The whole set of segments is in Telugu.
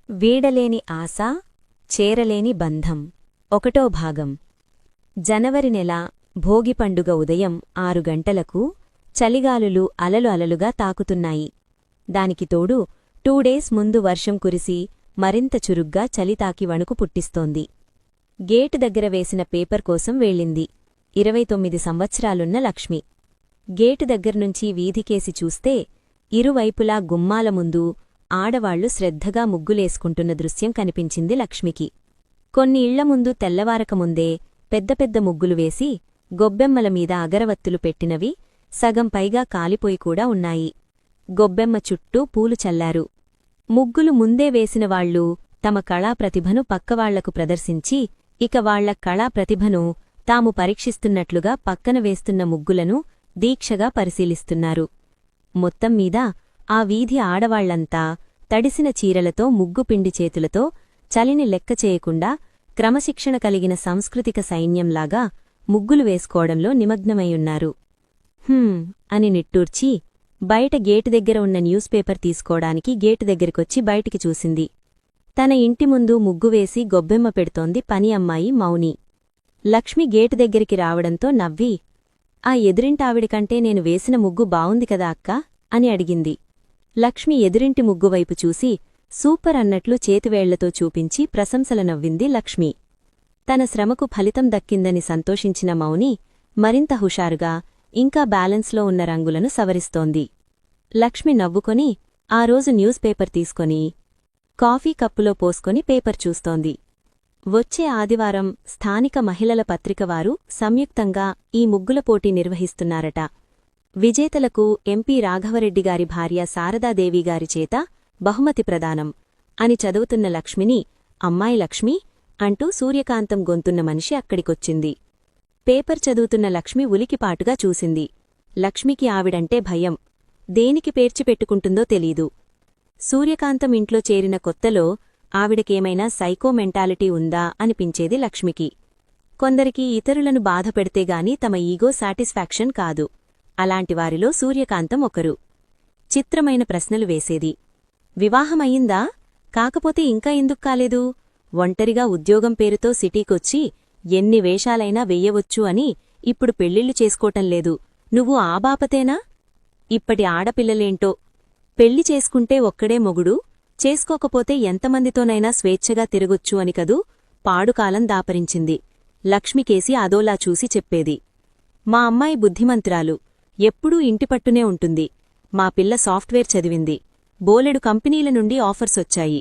వీడలేని ఆశ చేరలేని బంధం 1వ భాగం. జనవరి నెల భోగి పండుగ ఉదయం 6 గంటలకు చలిగాలులు అలలు అలలుగా తాకుతున్నాయి. దానికి తోడు 2 డేస్ ముందు వర్షం కురిసి మరింత చురుగ్గా చలి తాకి వణుకు పుట్టిస్తోంది. గేటు దగ్గర వేసిన పేపర్ కోసం వెళ్ళింది 29 సంవత్సరాలున్న లక్ష్మి. గేటు దగ్గర్నుంచి వీధికేసి చూస్తే ఇరువైపులా గుమ్మాల ముందు ఆడవాళ్లు శ్రద్ధగా ముగ్గులేసుకుంటున్న దృశ్యం కనిపించింది లక్ష్మికి. కొన్ని ఇళ్ల ముందు తెల్లవారకముందే పెద్ద పెద్ద ముగ్గులు వేసి గొబ్బెమ్మల మీద అగరవత్తులు పెట్టినవి సగం పైగా కాలిపోయి కూడా ఉన్నాయి. గొబ్బెమ్మ చుట్టూ పూలు చల్లారు. ముగ్గులు ముందే వేసినవాళ్లు తమ కళాప్రతిభను పక్కవాళ్లకు ప్రదర్శించి ఇక వాళ్ల కళాప్రతిభను తాము పరీక్షిస్తున్నట్లుగా పక్కన వేస్తున్న ముగ్గులను దీక్షగా పరిశీలిస్తున్నారు. మొత్తంమీద ఆ వీధి ఆడవాళ్లంతా తడిసిన చీరలతో ముగ్గుపిండి చేతులతో చలిని లెక్క చేయకుండా క్రమశిక్షణ కలిగిన సాంస్కృతిక సైన్యంలాగా ముగ్గులు వేసుకోవడంలో నిమగ్నమయ్యున్నారు. అని నిట్టూర్చి బయట గేటు దగ్గర ఉన్న న్యూస్ పేపర్ తీసుకోవడానికి గేటు దగ్గరికొచ్చి బయటికి చూసింది. తన ఇంటి ముందు ముగ్గువేసి గొబ్బెమ్మ పెడుతోంది పని అమ్మాయి మౌని. లక్ష్మి గేటు దగ్గరికి రావడంతో నవ్వి, ఆ ఎదురింటావిడికంటే నేను వేసిన ముగ్గు బావుంది కదా అక్కా అని అడిగింది. లక్ష్మి ఎదురింటి ముగ్గువైపు చూసి సూపర్ అన్నట్లు చేతివేళ్లతో చూపించి ప్రశంసల నవ్వింది లక్ష్మి. తన శ్రమకు ఫలితం దక్కిందని సంతోషించిన మౌని మరింత హుషారుగా ఇంకా బ్యాలెన్స్లో ఉన్న రంగులను సవరిస్తోంది. లక్ష్మి నవ్వుకొని ఆ రోజు న్యూస్ పేపర్ తీసుకొని కాఫీ కప్పులో పోసుకొని పేపర్ చూస్తోంది. వచ్చే ఆదివారం స్థానిక మహిళల పత్రికవారు సంయుక్తంగా ఈ ముగ్గుల పోటీ నిర్వహిస్తున్నారట. విజేతలకు ఎంపీ రాఘవరెడ్డిగారి భార్య శారదాదేవిగారి చేత బహుమతి ప్రదానం అని చదువుతున్న లక్ష్మిని అమ్మాయి లక్ష్మి అంటూ సూర్యకాంతం గొంతున్న మనిషి అక్కడికొచ్చింది. పేపర్ చదువుతున్న లక్ష్మి ఉలికిపాటుగా చూసింది. లక్ష్మికి ఆవిడంటే భయం. దేనికి పేర్చిపెట్టుకుంటుందో తెలీదు. సూర్యకాంతం ఇంట్లో చేరిన కొత్తలో ఆవిడకేమైనా సైకో మెంటాలిటీ ఉందా అనిపించేది లక్ష్మికి. కొందరికి ఇతరులను బాధపెడితేగాని తమ ఈగో సాటిస్ఫాక్షన్ కాదు. అలాంటివారిలో సూర్యకాంతం ఒకరు. చిత్రమైన ప్రశ్నలు వేసేది. వివాహమయ్యిందా? కాకపోతే ఇంకా ఎందుకు కాలేదు? ఒంటరిగా ఉద్యోగం పేరుతో సిటీకొచ్చి ఎన్ని వేషాలైనా వెయ్యవచ్చు అని ఇప్పుడు పెళ్ళిళ్ళు చేసుకోటంలేదు. నువ్వు ఆ బాపతేనా? ఇప్పటి ఆడపిల్లలేంటో, పెళ్లి చేసుకుంటే ఒక్కడే మొగుడు, చేసుకోకపోతే ఎంతమందితోనైనా స్వేచ్ఛగా తిరగొచ్చు అని కదూ పాడుకాలం దాపరించింది. లక్ష్మికేసి అదోలా చూసి చెప్పేది. మా అమ్మాయి బుద్ధిమంతురాలు, ఎప్పుడూ ఇంటిపట్టునే ఉంటుంది. మా పిల్ల సాఫ్ట్వేర్ చదివింది. బోలెడు కంపెనీల నుండి ఆఫర్సొచ్చాయి.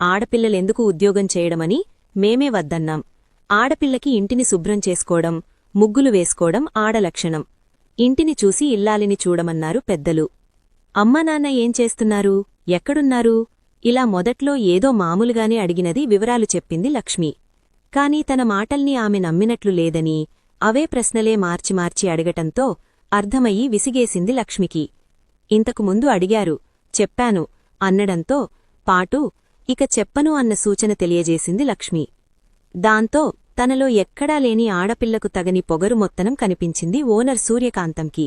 ఆడపిల్లలెందుకు ఉద్యోగం చేయడమని మేమే వద్దన్నాం. ఆడపిల్లకి ఇంటిని శుభ్రం చేసుకోవడం, ముగ్గులు వేసుకోవడం ఆడలక్షణం. ఇంటిని చూసి ఇల్లాలిని చూడమన్నారు పెద్దలు. అమ్మానాన్న ఏం చేస్తున్నారు, ఎక్కడున్నారు? ఇలా మొదట్లో ఏదో మామూలుగానే అడిగినది వివరాలు చెప్పింది లక్ష్మి. కాని తన మాటల్ని ఆమె నమ్మినట్లు లేదని అవే ప్రశ్నలే మార్చి మార్చి అడగటంతో అర్థమయ్యి విసిగేసింది లక్ష్మికి. ఇంతకుముందు అడిగారు, చెప్పాను అన్నడంతో పాటు ఇక చెప్పను అన్న సూచన తెలియజేసింది లక్ష్మి. దాంతో తనలో ఎక్కడా లేని ఆడపిల్లకు తగని పొగరు మొత్తనం కనిపించింది ఓనర్ సూర్యకాంతంకి.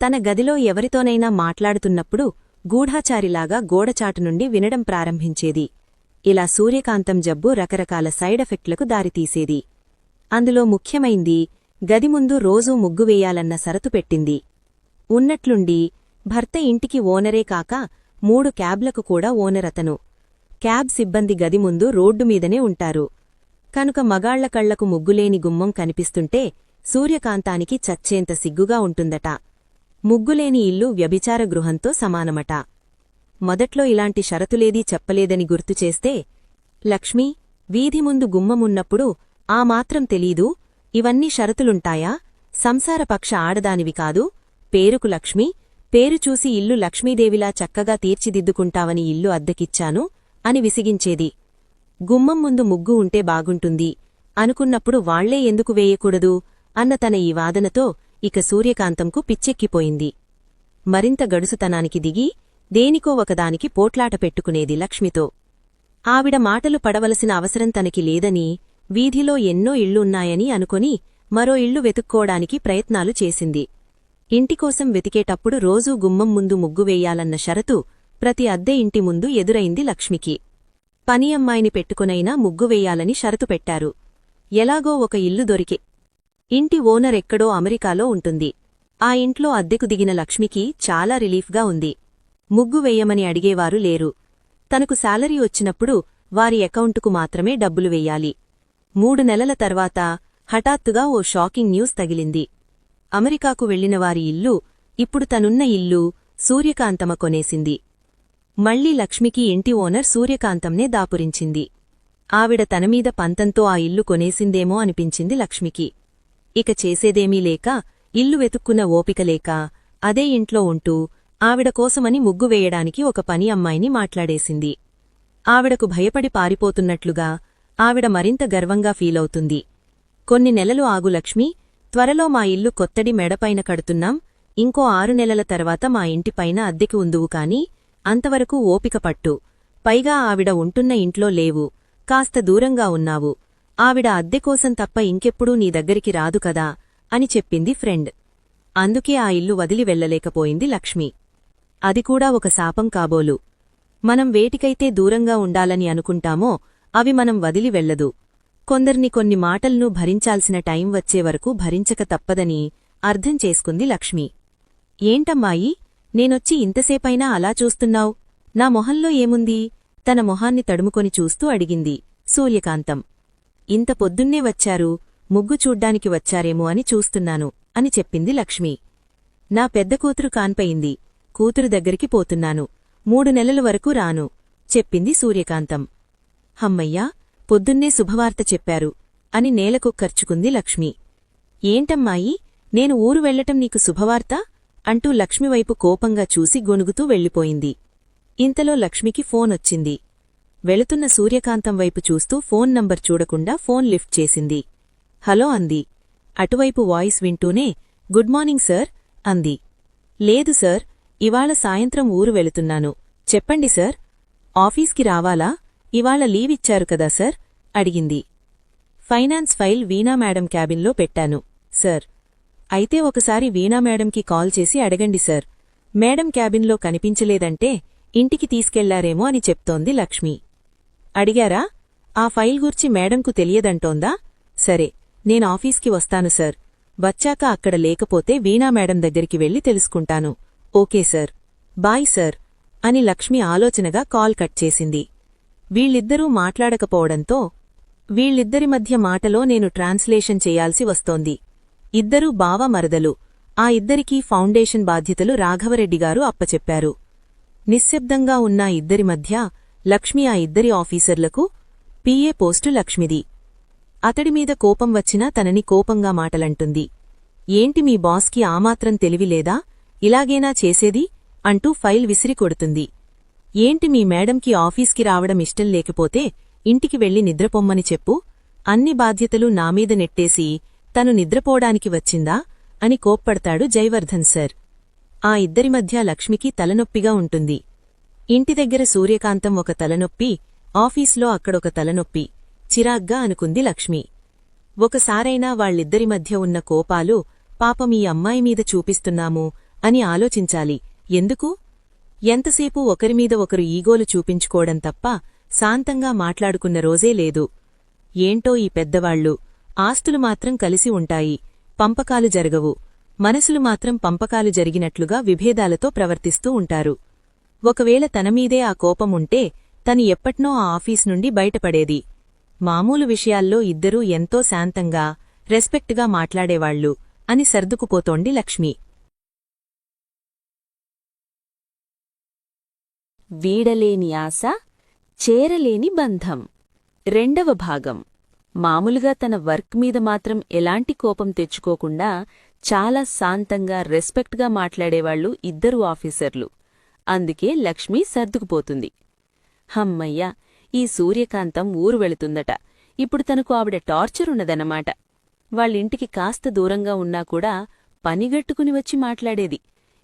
తన గదిలో ఎవరితోనైనా మాట్లాడుతున్నప్పుడు గూఢాచారిలాగా గోడచాటు నుండి వినడం ప్రారంభించేది. ఇలా సూర్యకాంతం జబ్బు రకరకాల సైడెఫెక్ట్లకు దారితీసేది. అందులో ముఖ్యమైంది గది ముందు రోజూ ముగ్గు వేయాలన్న సరతు పెట్టింది. ఉన్నట్లుండి భర్త ఇంటికి ఓనరే కాక 3 క్యాబ్లకు కూడా ఓనరతను. క్యాబ్ సిబ్బంది గది ముందు రోడ్డుమీదనే ఉంటారు. కనుక మగాళ్ల కళ్లకు ముగ్గులేని గుమ్మం కనిపిస్తుంటే సూర్యకాంతానికి చచ్చేంత సిగ్గుగా ఉంటుందట. ముగ్గులేని ఇల్లు వ్యభిచార గృహంతో సమానమట. మొదట్లో ఇలాంటి షరతులేదీ చెప్పలేదని గుర్తుచేస్తే, లక్ష్మీ, వీధి ముందు గుమ్మమున్నప్పుడు ఆ మాత్రం తెలీదు, ఇవన్నీ షరతులుంటాయా? సంసారపక్ష ఆడదానివి కాదు, పేరుకు లక్ష్మి, పేరు చూసి ఇల్లు లక్ష్మీదేవిలా చక్కగా తీర్చిదిద్దుకుంటావని ఇల్లు అద్దెకిచ్చాను అని విసిగించేది. గుమ్మం ముందు ముగ్గు ఉంటే బాగుంటుంది అనుకున్నప్పుడు వాళ్లే ఎందుకు వేయకూడదు అన్న తన ఈ వాదనతో ఇక సూర్యకాంతంకు పిచ్చెక్కిపోయింది. మరింత గడుసుతనానికి దిగి దేనికో ఒకదానికి పోట్లాట పెట్టుకునేది లక్ష్మితో. ఆవిడ మాటలు పడవలసిన అవసరం తనకి లేదని, వీధిలో ఎన్నో ఇళ్లున్నాయని అనుకొని మరో ఇల్లు వెతుక్కోడానికి ప్రయత్నాలు చేసింది. ఇంటికోసం వెతికేటప్పుడు రోజూ గుమ్మం ముందు ముగ్గు వేయాలన్న షరతు ప్రతి అద్దె ఇంటి ముందు ఎదురైంది లక్ష్మికి. పని అమ్మాయిని పెట్టుకునైనా ముగ్గు వెయ్యాలని షరతు పెట్టారు. ఎలాగో ఒక ఇల్లు దొరికే. ఇంటి ఓనర్ ఎక్కడో అమెరికాలో ఉంటుంది. ఆ ఇంట్లో అద్దెకు దిగిన లక్ష్మికి చాలా రిలీఫ్గా ఉంది. ముగ్గు వెయ్యమని అడిగేవారు లేరు. తనకు శాలరీ వచ్చినప్పుడు వారి అకౌంటుకు మాత్రమే డబ్బులు వెయ్యాలి. 3 నెలల తర్వాత హఠాత్తుగా ఓ షాకింగ్ న్యూస్ తగిలింది. అమెరికాకు వెళ్లిన వారి ఇల్లు ఇప్పుడు తనున్న ఇల్లు సూర్యకాంతమ కొనేసింది. మళ్లీ లక్ష్మికి ఇంటి ఓనర్ సూర్యకాంతంనే దాపురించింది. ఆవిడ తనమీద పంతంతో ఆ ఇల్లు కొనేసిందేమో అనిపించింది లక్ష్మికి. ఇక చేసేదేమీ లేక, ఇల్లు వెతుక్కున్న ఓపికలేక అదే ఇంట్లో ఉంటూ ఆవిడ కోసమని ముగ్గు వేయడానికి ఒక పని అమ్మాయిని మాట్లాడేసింది. ఆవిడకు భయపడి పారిపోతున్నట్లుగా ఆవిడ మరింత గర్వంగా ఫీలవుతుంది. కొన్ని నెలలు ఆగు లక్ష్మి, త్వరలో మా ఇల్లు కొత్తడి మెడపైన కడుతున్నాం, ఇంకో 6 నెలల తర్వాత మా ఇంటిపైన అద్దెకి ఉందువు కాని అంతవరకు ఓపిక పట్టు. పైగా ఆవిడ ఉంటున్న ఇంట్లో లేవు, కాస్త దూరంగా ఉన్నావు. ఆవిడ అద్దెకోసం తప్ప ఇంకెప్పుడూ నీ దగ్గరికి రాదు కదా అని చెప్పింది ఫ్రెండ్. అందుకే ఆ ఇల్లు వదిలి వెళ్లలేకపోయింది లక్ష్మి. అది కూడా ఒక శాపం కాబోలు. మనం వేటికైతే దూరంగా ఉండాలని అనుకుంటామో అవి మనం వదిలి వెళ్లదు. కొందర్ని కొన్ని మాటల్ను భరించాల్సిన టైం వచ్చేవరకు భరించక తప్పదని అర్థం చేసుకుంది లక్ష్మి. ఏంటమ్మాయి, నేనొచ్చి ఇంతసేపైనా అలా చూస్తున్నావ్? నా మొహంలో ఏముంది? తన మొహాన్ని తడుముకొని చూస్తూ అడిగింది సూర్యకాంతం. ఇంత పొద్దున్నే వచ్చారు, ముగ్గు చూడ్డానికి వచ్చారేమో అని చూస్తున్నాను అని చెప్పింది లక్ష్మి. నా పెద్ద కూతురు కాన్పయింది, కూతురు దగ్గరికి పోతున్నాను, 3 నెలల వరకు రాను చెప్పింది సూర్యకాంతం. హమ్మయ్యా, పొద్దున్నే శుభవార్త చెప్పారు అని నేలకు ఖర్చుకుంది లక్ష్మి. ఏంటమ్మాయి, నేను ఊరు వెళ్లటం నీకు శుభవార్త అంటూ లక్ష్మివైపు కోపంగా చూసి గొణుగుతూ వెళ్ళిపోయింది. ఇంతలో లక్ష్మికి ఫోనొచ్చింది. వెళుతున్న సూర్యకాంతం వైపు చూస్తూ ఫోన్ నంబర్ చూడకుండా ఫోన్ లిఫ్ట్ చేసింది. హలో అంది. అటువైపు వాయిస్ వింటూనే గుడ్ మార్నింగ్ సార్ అంది. లేదు సార్, ఇవాళ సాయంత్రం ఊరు వెళుతున్నాను. చెప్పండి సార్. ఆఫీస్కి రావాలా? ఇవాళ లీవిచ్చారు కదా సార్ అడిగింది. ఫైనాన్స్ ఫైల్ వీణా మేడం క్యాబిన్లో పెట్టాను సార్. అయితే ఒకసారి వీణా మేడంకి కాల్ చేసి అడగండి సార్. మేడం క్యాబిన్లో కనిపించలేదంటే ఇంటికి తీసుకెళ్లారేమో అని చెప్తోంది లక్ష్మి. అడిగారా? ఆ ఫైల్ గూర్చి మేడంకు తెలియదంటోందా? సరే, నేను ఆఫీస్కి వస్తాను సార్. వచ్చాక అక్కడ లేకపోతే వీణా మేడం దగ్గరికి వెళ్లి తెలుసుకుంటాను. ఓకే సార్, బాయ్ సార్ అని లక్ష్మి ఆలోచనగా కాల్ కట్ చేసింది. వీళ్ళిద్దరూ మాట్లాడకపోవడంతో వీళ్ళిద్దరి మధ్య మాటలో నేను ట్రాన్స్లేషన్ చెయ్యాల్సి వస్తోంది. ఇద్దరూ బావ మరదలు. ఆ ఇద్దరికీ ఫౌండేషన్ బాధ్యతలు రాఘవరెడ్డిగారు అప్పచెప్పారు. నిశ్శబ్దంగా ఉన్న ఇద్దరి మధ్య లక్ష్మి ఆ ఇద్దరి ఆఫీసర్లకు పిఏ పోస్టు లక్ష్మిది. అతడిమీద కోపం వచ్చినా తనని కోపంగా మాటలంటుంది. ఏంటి మీ బాస్కి ఆమాత్రం తెలివిలేదా? ఇలాగేనా చేసేది అంటూ ఫైల్ విసిరి కొడుతుంది. ఏంటి మీ మేడంకి ఆఫీస్కి రావడం ఇష్టం లేకపోతే ఇంటికి వెళ్లి నిద్రపొమ్మని చెప్పు. అన్ని బాధ్యతలు నామీద నెట్టేసి తను నిద్రపోవడానికి వచ్చిందా అని కోప్పడతాడు జైవర్ధన్ సార్. ఆ ఇద్దరి మధ్య లక్ష్మికి తలనొప్పిగా ఉంటుంది. ఇంటి దగ్గర సూర్యకాంతం ఒక తలనొప్పి, ఆఫీస్లో అక్కడొక తలనొప్పి. చిరాగ్గా అనుకుంది లక్ష్మి. ఒకసారైనా వాళ్ళిద్దరి మధ్య ఉన్న కోపాలు పాపం ఈ అమ్మాయి మీద చూపిస్తున్నాము అని ఆలోచించాలి. ఎందుకు? ఎంతసేపూ ఒకరిమీద ఒకరు ఈగోలు చూపించుకోవడం తప్ప శాంతంగా మాట్లాడుకున్న రోజే లేదు. ఏంటో ఈ పెద్దవాళ్లు, ఆస్తులు మాత్రం కలిసి ఉంటాయి, పంపకాలు జరగవు. మనసులు మాత్రం పంపకాలు జరిగినట్లుగా విభేదాలతో ప్రవర్తిస్తూ ఉంటారు. ఒకవేళ తనమీదే ఆ కోపం ఉంటే తను ఎప్పట్నో ఆ ఆఫీస్ నుండి బయటపడేది. మామూలు విషయాల్లో ఇద్దరూ ఎంతో శాంతంగా, రెస్పెక్ట్గా మాట్లాడేవాళ్లు అని సర్దుకుపోతోంది లక్ష్మి. వీడలేని ఆశ, చేరలేని బంధం. 2వ భాగం. మామూలుగా తన వర్క్ మీద మాత్రం ఎలాంటి కోపం తెచ్చుకోకుండా చాలా శాంతంగా, రెస్పెక్ట్గా మాట్లాడేవాళ్లు ఇద్దరు ఆఫీసర్లు. అందుకే లక్ష్మి సర్దుకుపోతుంది. హమ్మయ్య, ఈ సూర్యకాంతం ఊరు వెళుతుందట. ఇప్పుడు తనకు ఆవిడ టార్చరున్నదన్నమాట. వాళ్ళింటికి కాస్త దూరంగా ఉన్నా కూడా పనిగట్టుకుని వచ్చి మాట్లాడేది.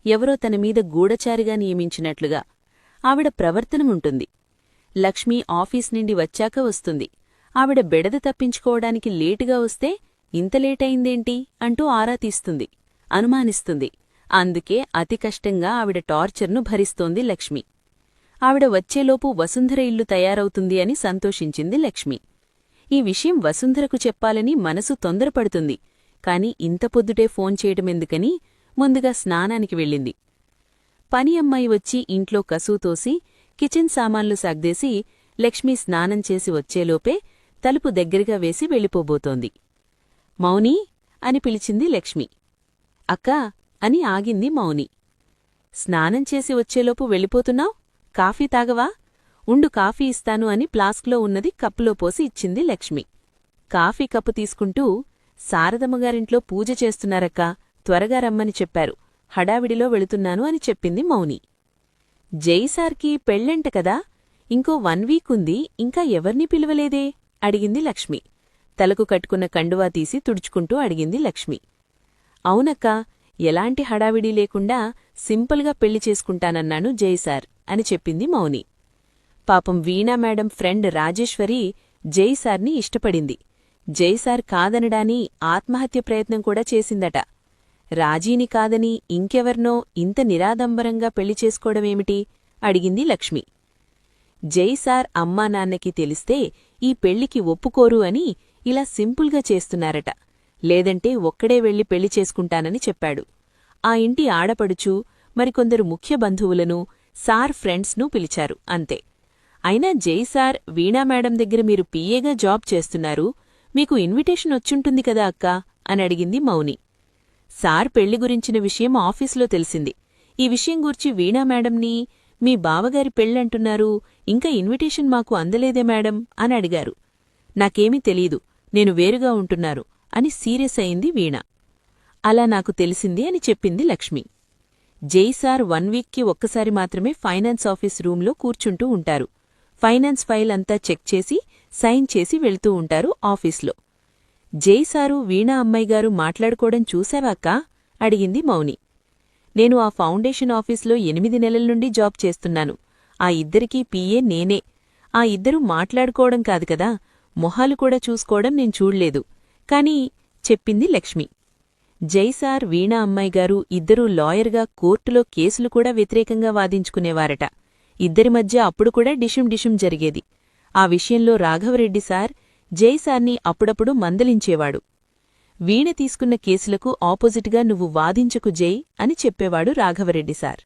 ఎవరో తనమీద గూఢచారిగా నియమించినట్లుగా. ఆవిడ ప్రవర్తనముంటుంది. లక్ష్మి ఆఫీస్ నుండి వచ్చాక వస్తుంది. ఆవిడ బెడద తప్పించుకోవడానికి లేటుగా వస్తే ఇంత లేటయిందేంటి అంటూ ఆరా తీస్తుంది, అనుమానిస్తుంది. అందుకే అతి కష్టంగా ఆవిడ టార్చర్ను భరిస్తోంది లక్ష్మి. ఆవిడ వచ్చేలోపు వసుంధర ఇల్లు తయారవుతుంది అని సంతోషించింది లక్ష్మి. ఈ విషయం వసుంధరకు చెప్పాలని మనసు తొందరపడుతుంది, కాని ఇంత పొద్దుటే ఫోన్ చేయటమెందుకని ముందుగా స్నానానికి వెళ్ళింది. పని అమ్మాయి వచ్చి ఇంట్లో కసూతోసి కిచెన్ సామాన్లు సర్దేసి లక్ష్మి స్నానం చేసి వచ్చేలోపే తలుపు దగ్గరగా వేసి వెళ్ళిపోబోతోంది. మౌనీ అని పిలిచింది లక్ష్మి. అక్కా అని ఆగింది మౌని. స్నానం చేసి వచ్చేలోపు వెళ్ళిపోతున్నావ్? కాఫీ తాగవా? ఉండు కాఫీ ఇస్తాను అని ప్లాస్క్లో ఉన్నది కప్పులో పోసి ఇచ్చింది లక్ష్మి. కాఫీ కప్పు తీసుకుంటూ, శారదమ్మగారింట్లో పూజ చేస్తున్నారక్కా, త్వరగా రమ్మని చెప్పారు, హడావిడిలో వెళుతున్నాను అని చెప్పింది మౌని. జైసార్కి పెళ్ళంట కదా, ఇంకో 1 వీక్ ఉంది, ఇంకా ఎవర్నీ పిలవలేదే అడిగింది లక్ష్మి. తలకు కట్టుకున్న కండువా తీసి తుడుచుకుంటూ అడిగింది లక్ష్మి. అవునక్కా, ఎలాంటి హడావిడీ లేకుండా సింపుల్గా పెళ్లి చేసుకుంటానన్నాను జైసార్ అని చెప్పింది మౌని. పాపం వీణా మేడం ఫ్రెండ్ రాజేశ్వరి జైసార్ని ఇష్టపడింది. జైసార్ కాదనడాని ఆత్మహత్య ప్రయత్నం కూడా చేసిందట. రాజీని కాదని ఇంకెవర్నో ఇంత నిరాడంబరంగా పెళ్లి చేసుకోవడమేమిటి అడిగింది లక్ష్మి. జైసార్ అమ్మా నాన్నకి తెలిస్తే ఈ పెళ్లికి ఒప్పుకోరు అని ఇలా సింపుల్గా చేస్తున్నారట. లేదంటే ఒక్కడే వెళ్లి పెళ్లి చేసుకుంటానని చెప్పాడు. ఆ ఇంటి ఆడపడుచు మరికొందరు ముఖ్య బంధువులను, సార్ ఫ్రెండ్స్నూ పిలిచారు, అంతే. అయినా జైసార్ వీణా మేడం దగ్గర మీరు పీఏగా జాబ్ చేస్తున్నారు, మీకు ఇన్విటేషన్ వచ్చుంటుంది కదా అక్కా అని అడిగింది మౌని. సార్ పెళ్లి గురించిన విషయం ఆఫీసులో తెలిసింది. ఈ విషయం గూర్చి వీణా మేడంని, మీ బావగారి పెళ్ళంటున్నారు, ఇంకా ఇన్విటేషన్ మాకు అందలేదే మేడం అని అడిగారు. నాకేమీ తెలీదు, నేను వేరుగా ఉంటున్నారు అని సీరియస్ అయింది వీణ. అలా నాకు తెలిసింది అని చెప్పింది లక్ష్మి. జైసార్ 1 వీక్కి ఒక్కసారి మాత్రమే ఫైనాన్స్ ఆఫీస్ రూంలో కూర్చుంటూ ఉంటారు. ఫైనాన్స్ ఫైల్ అంతా చెక్ చేసి సైన్ చేసి వెళ్తూ ఉంటారు ఆఫీస్లో. జైసారు వీణా అమ్మాయిగారు మాట్లాడుకోవడం చూశావాక్కా అడిగింది మౌని. నేను ఆ ఫౌండేషన్ ఆఫీస్లో 8 నెలల నుండి జాబ్ చేస్తున్నాను. ఆ ఇద్దరికీ పీఏ నేనే. ఆ ఇద్దరూ మాట్లాడుకోవడం కాదు కదా, మొహాలు కూడా చూసుకోవడం నేను చూడ్లేదు కానీ చెప్పింది లక్ష్మి. జైసార్ వీణా అమ్మాయిగారు ఇద్దరూ లాయర్గా కోర్టులో కేసులు కూడా వ్యతిరేకంగా వాదించుకునేవారట. ఇద్దరి మధ్య అప్పుడు కూడా డిషుం జరిగేది. ఆ విషయంలో రాఘవరెడ్డి సార్ జైసార్ని అప్పుడప్పుడు మందలించేవాడు. వీణ తీసుకున్న కేసులకు ఆపోజిట్గా నువ్వు వాదించకు జై అని చెప్పేవాడు రాఘవరెడ్డి సార్.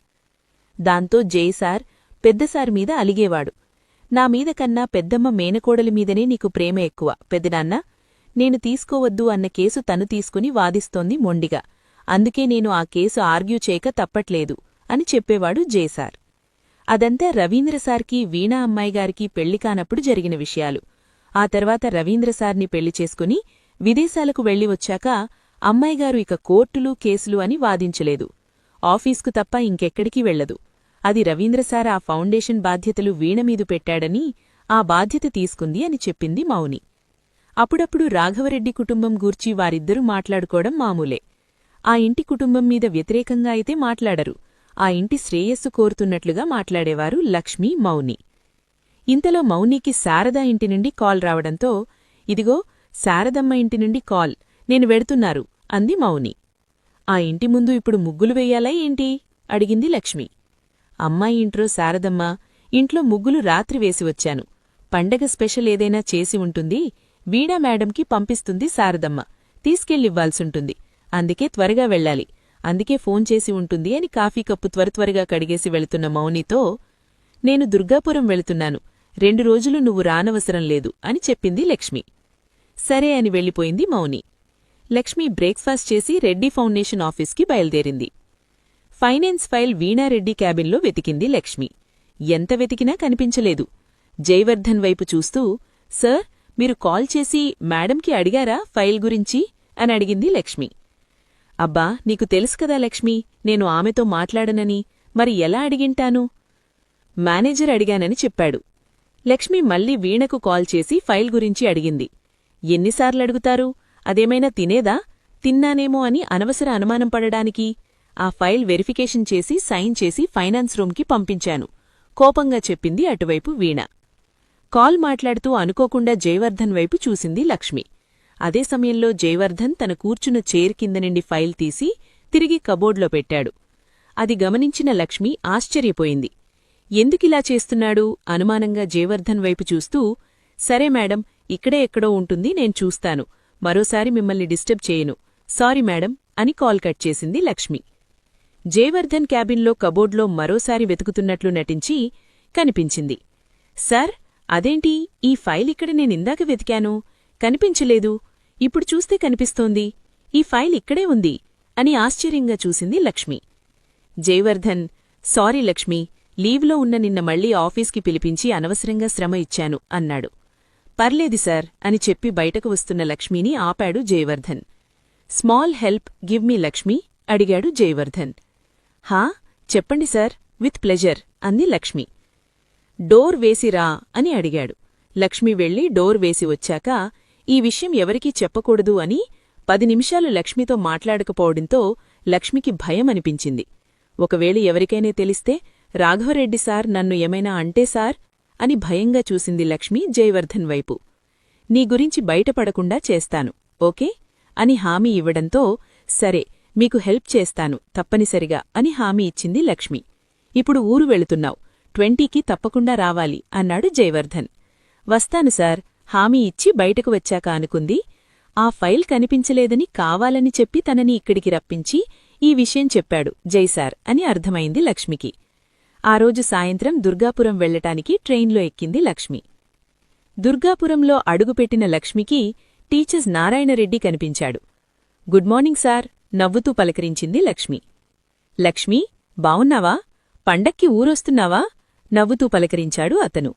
దాంతో జైసార్ పెద్దసార్ మీద అలిగేవాడు. నా మీద కన్నా పెద్దమ్మ మేనకోడలి మీదనే నీకు ప్రేమ ఎక్కువ పెద్దనాన్న, నేను తీసుకోవద్దు అన్న కేసు తను తీసుకుని వాదిస్తోంది మొండిగా, అందుకే నేను ఆ కేసు ఆర్గ్యూ చేయక తప్పట్లేదు అని చెప్పేవాడు జైసార్. అదంతా రవీంద్రసార్కి వీణా అమ్మాయిగారికి పెళ్లి కానప్పుడు జరిగిన విషయాలు. ఆ తర్వాత రవీంద్రసార్ని పెళ్లి చేసుకుని విదేశాలకు వెళ్లి వచ్చాక అమ్మాయిగారు ఇక కోర్టులు కేసులు అని వాదించలేదు. ఆఫీస్కు తప్ప ఇంకెక్కడికి వెళ్లదు. అది రవీంద్రసార్ ఆ ఫౌండేషన్ బాధ్యతలు వీణమీదు పెట్టాడని ఆ బాధ్యత తీసుకుంది అని చెప్పింది మౌని. అప్పుడప్పుడు రాఘవరెడ్డి కుటుంబం గూర్చి వారిద్దరూ మాట్లాడుకోవడం మామూలే. ఆ ఇంటి కుటుంబం మీద వ్యతిరేకంగా అయితే మాట్లాడరు, ఆ ఇంటి శ్రేయస్సు కోరుతున్నట్లుగా మాట్లాడేవారు లక్ష్మి, మౌని. ఇంతలో మౌనికి శారదా ఇంటి నుండి కాల్ రావడంతో, ఇదిగో శారదమ్మ ఇంటి నుండి కాల్, నేను వెడుతున్నారు అంది మౌని. ఆ ఇంటి ముందు ఇప్పుడు ముగ్గులు వెయ్యాలా ఏంటి అడిగింది లక్ష్మి. అమ్మాయి ఇంట్లో శారదమ్మ, ఇంట్లో ముగ్గులు రాత్రి వేసి వచ్చాను. పండగ స్పెషల్ ఏదైనా చేసి ఉంటుంది, వీణా మేడంకి పంపిస్తుంది శారదమ్మ, తీసుకెళ్ళివ్వాల్సుంటుంది, అందుకే త్వరగా వెళ్ళాలి, అందుకే ఫోన్ చేసి ఉంటుంది అని కాఫీ కప్పు త్వరత్వరగా కడిగేసి వెళుతున్న మౌనితో, నేను దుర్గాపురం వెళుతున్నాను, 2 రోజులు నువ్వు రానవసరం లేదు అని చెప్పింది లక్ష్మి. సరే అని వెళ్ళిపోయింది మౌని. లక్ష్మి బ్రేక్ఫాస్ట్ చేసి రెడ్డి ఫౌండేషన్ ఆఫీస్కి బయలుదేరింది. ఫైనాన్స్ ఫైల్ వీణారెడ్డి క్యాబిన్లో వెతికింది లక్ష్మి. ఎంత వెతికినా కనిపించలేదు. జైవర్ధన్ వైపు చూస్తూ, సార్, మీరు కాల్ చేసి మేడంకి అడిగారా ఫైల్ గురించి అని అడిగింది లక్ష్మి. అబ్బా, నీకు తెలుసు కదా లక్ష్మి, నేను ఆమెతో మాట్లాడనని, మరి ఎలా అడిగింటాను? మేనేజర్ అడిగానని చెప్పాడు. లక్ష్మి మళ్లీ వీణకు కాల్ చేసి ఫైల్ గురించి అడిగింది. ఎన్నిసార్లడుగుతారు? అదేమైనా తినేదా? తిన్నానేమో అని అనవసర అనుమానం పడడానికి ఆ ఫైల్ వెరిఫికేషన్ చేసి సైన్ చేసి ఫైనాన్స్ రూంకి పంపించాను కోపంగా చెప్పింది అటువైపు వీణ. కాల్ మాట్లాడుతూ అనుకోకుండా జైవర్ధన్ వైపు చూసింది లక్ష్మి. అదే సమయంలో జైవర్ధన్ తన కూర్చున్న చైర్ కింద నుండి ఫైల్ తీసి తిరిగి కబోర్డ్లో పెట్టాడు. అది గమనించిన లక్ష్మి ఆశ్చర్యపోయింది. ఎందుకిలా చేస్తున్నాడు అనుమానంగా జయవర్ధన్ వైపు చూస్తూ, సరే మేడం, ఇక్కడే ఎక్కడో ఉంటుంది, నేను చూస్తాను. మరోసారి మిమ్మల్ని డిస్టర్బ్ చేయను. సారీ మేడం అని కాల్ కట్ చేసింది లక్ష్మి. జయవర్ధన్ క్యాబిన్లో కబోర్డ్లో మరోసారి వెతుకుతున్నట్లు నటించి కనిపించింది. సార్, అదేంటి, ఈ ఫైల్ ఇక్కడ నేనిందాక వెతికాను, కనిపించలేదు. ఇప్పుడు చూస్తే కనిపిస్తోంది. ఈ ఫైల్ ఇక్కడే ఉంది అని ఆశ్చర్యంగా చూసింది లక్ష్మి. జయవర్ధన్, సారీ లక్ష్మి, లీవ్లో ఉన్న నిన్న మళ్లీ ఆఫీస్కి పిలిపించి అనవసరంగా శ్రమ ఇచ్చాను అన్నాడు. పర్లేదు సార్ అని చెప్పి బయటకు వస్తున్న లక్ష్మిని ఆపాడు Jayavardhan. Small help give me Lakshmi అడిగాడు జయవర్ధన్. హా, చెప్పండి సార్, విత్ ప్లెజర్ అంది లక్ష్మి. డోర్ వేసిరా అని అడిగాడు. లక్ష్మి వెళ్లి డోర్ వేసి వచ్చాక ఈ విషయం ఎవరికీ చెప్పకూడదు అని 10 నిమిషాలు లక్ష్మితో మాట్లాడకపోవడంతో లక్ష్మికి భయం అనిపించింది. ఒకవేళ ఎవరికైనా తెలిస్తే రాఘవరెడ్డి సార్ నన్ను ఏమైనా అంటే సార్ అని భయంగా చూసింది లక్ష్మి జయవర్ధన్ వైపు. నీ గురించి బయటపడకుండా చేస్తాను, ఓకే అని హామీ ఇవ్వడంతో సరే, మీకు హెల్ప్ చేస్తాను తప్పనిసరిగా అని హామీ ఇచ్చింది లక్ష్మి. ఇప్పుడు ఊరు వెళుతున్నావు, 20కి తప్పకుండా రావాలి అన్నాడు జయవర్ధన్. వస్తాను సార్ హామీ ఇచ్చి బయటకు వచ్చాక అనుకుంది. ఆ ఫైల్ కనిపించలేదని కావాలని చెప్పి తనని ఇక్కడికి రప్పించి ఈ విషయం చెప్పాడు జైసార్ అని అర్థమైంది లక్ష్మికి. ఆ రోజు సాయంత్రం దుర్గాపురం వెళ్లటానికి ట్రైన్లో ఎక్కింది లక్ష్మి. దుర్గాపురంలో అడుగుపెట్టిన లక్ష్మికి టీచర్స్ నారాయణరెడ్డి కనిపించాడు. గుడ్ మార్నింగ్ సార్ నవ్వుతూ పలకరించింది లక్ష్మి. లక్ష్మీ, బావున్నావా? పండక్కి ఊరొస్తున్నావా? నవ్వుతూ పలకరించాడు అతను.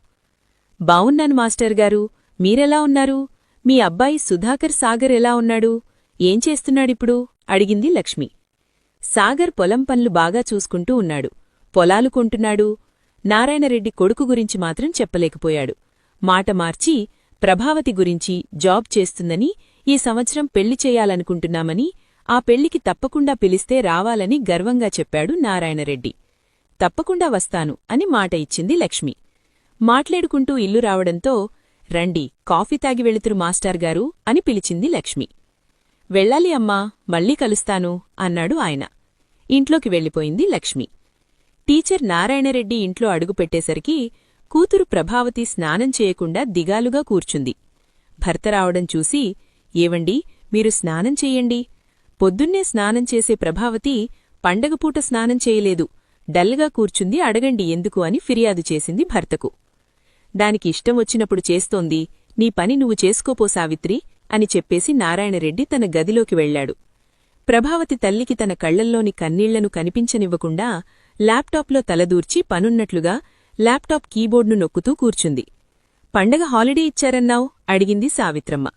బావున్నాను మాస్టర్ గారు, మీరెలా ఉన్నారు? మీ అబ్బాయి సుధాకర్ సాగర్ ఎలా ఉన్నాడు? ఏం చేస్తున్నాడిప్పుడు? అడిగింది లక్ష్మి. సాగర్ పొలం పనులు బాగా చూసుకుంటూ ఉన్నాడు, పొలాలు కొంటున్నాడు. నారాయణరెడ్డి కొడుకు గురించి మాత్రం చెప్పలేకపోయాడు. మాట మార్చి ప్రభావతి గురించి జాబ్ చేస్తుందని, ఈ సంవత్సరం పెళ్లి చేయాలనుకుంటున్నామని, ఆ పెళ్లికి తప్పకుండా పిలిస్తే రావాలని గర్వంగా చెప్పాడు నారాయణరెడ్డి. తప్పకుండా వస్తాను అని మాట ఇచ్చింది లక్ష్మి. మాట్లాడుకుంటూ ఇల్లు రావడంతో రండి, కాఫీ తాగి వెళుతురు మాస్టార్గారు అని పిలిచింది లక్ష్మి. వెళ్ళాలి అమ్మా, మళ్ళీ కలుస్తాను అన్నాడు ఆయన. ఇంట్లోకి వెళ్ళిపోయింది లక్ష్మి. టీచర్ నారాయణరెడ్డి ఇంట్లో అడుగుపెట్టేసరికి కూతురు ప్రభావతి స్నానం చేయకుండా దిగాలుగా కూర్చుంది. భర్త రావడం చూసి, ఏవండి, మీరు స్నానం చెయ్యండి. పొద్దున్నే స్నానం చేసే ప్రభావతి పండగపూట స్నానం చేయలేదు, డల్గా కూర్చుంది, అడగండి ఎందుకు అని ఫిర్యాదు చేసింది భర్తకు. దానికి ఇష్టం వచ్చినప్పుడు చేస్తోంది, నీ పని నువ్వు చేసుకోపో సావిత్రి అని చెప్పేసి నారాయణరెడ్డి తన గదిలోకి వెళ్లాడు. ప్రభావతి తల్లికి తన కళ్లల్లోని కన్నీళ్లను కనిపించనివ్వకుండా ల్యాప్టాప్లో తలదూర్చి పనున్నట్లుగా ల్యాప్టాప్ కీబోర్డ్ను నొక్కుతూ కూర్చుంది. పండగ హాలిడే ఇచ్చారన్నావ్ అడిగింది సావిత్రమ్మ.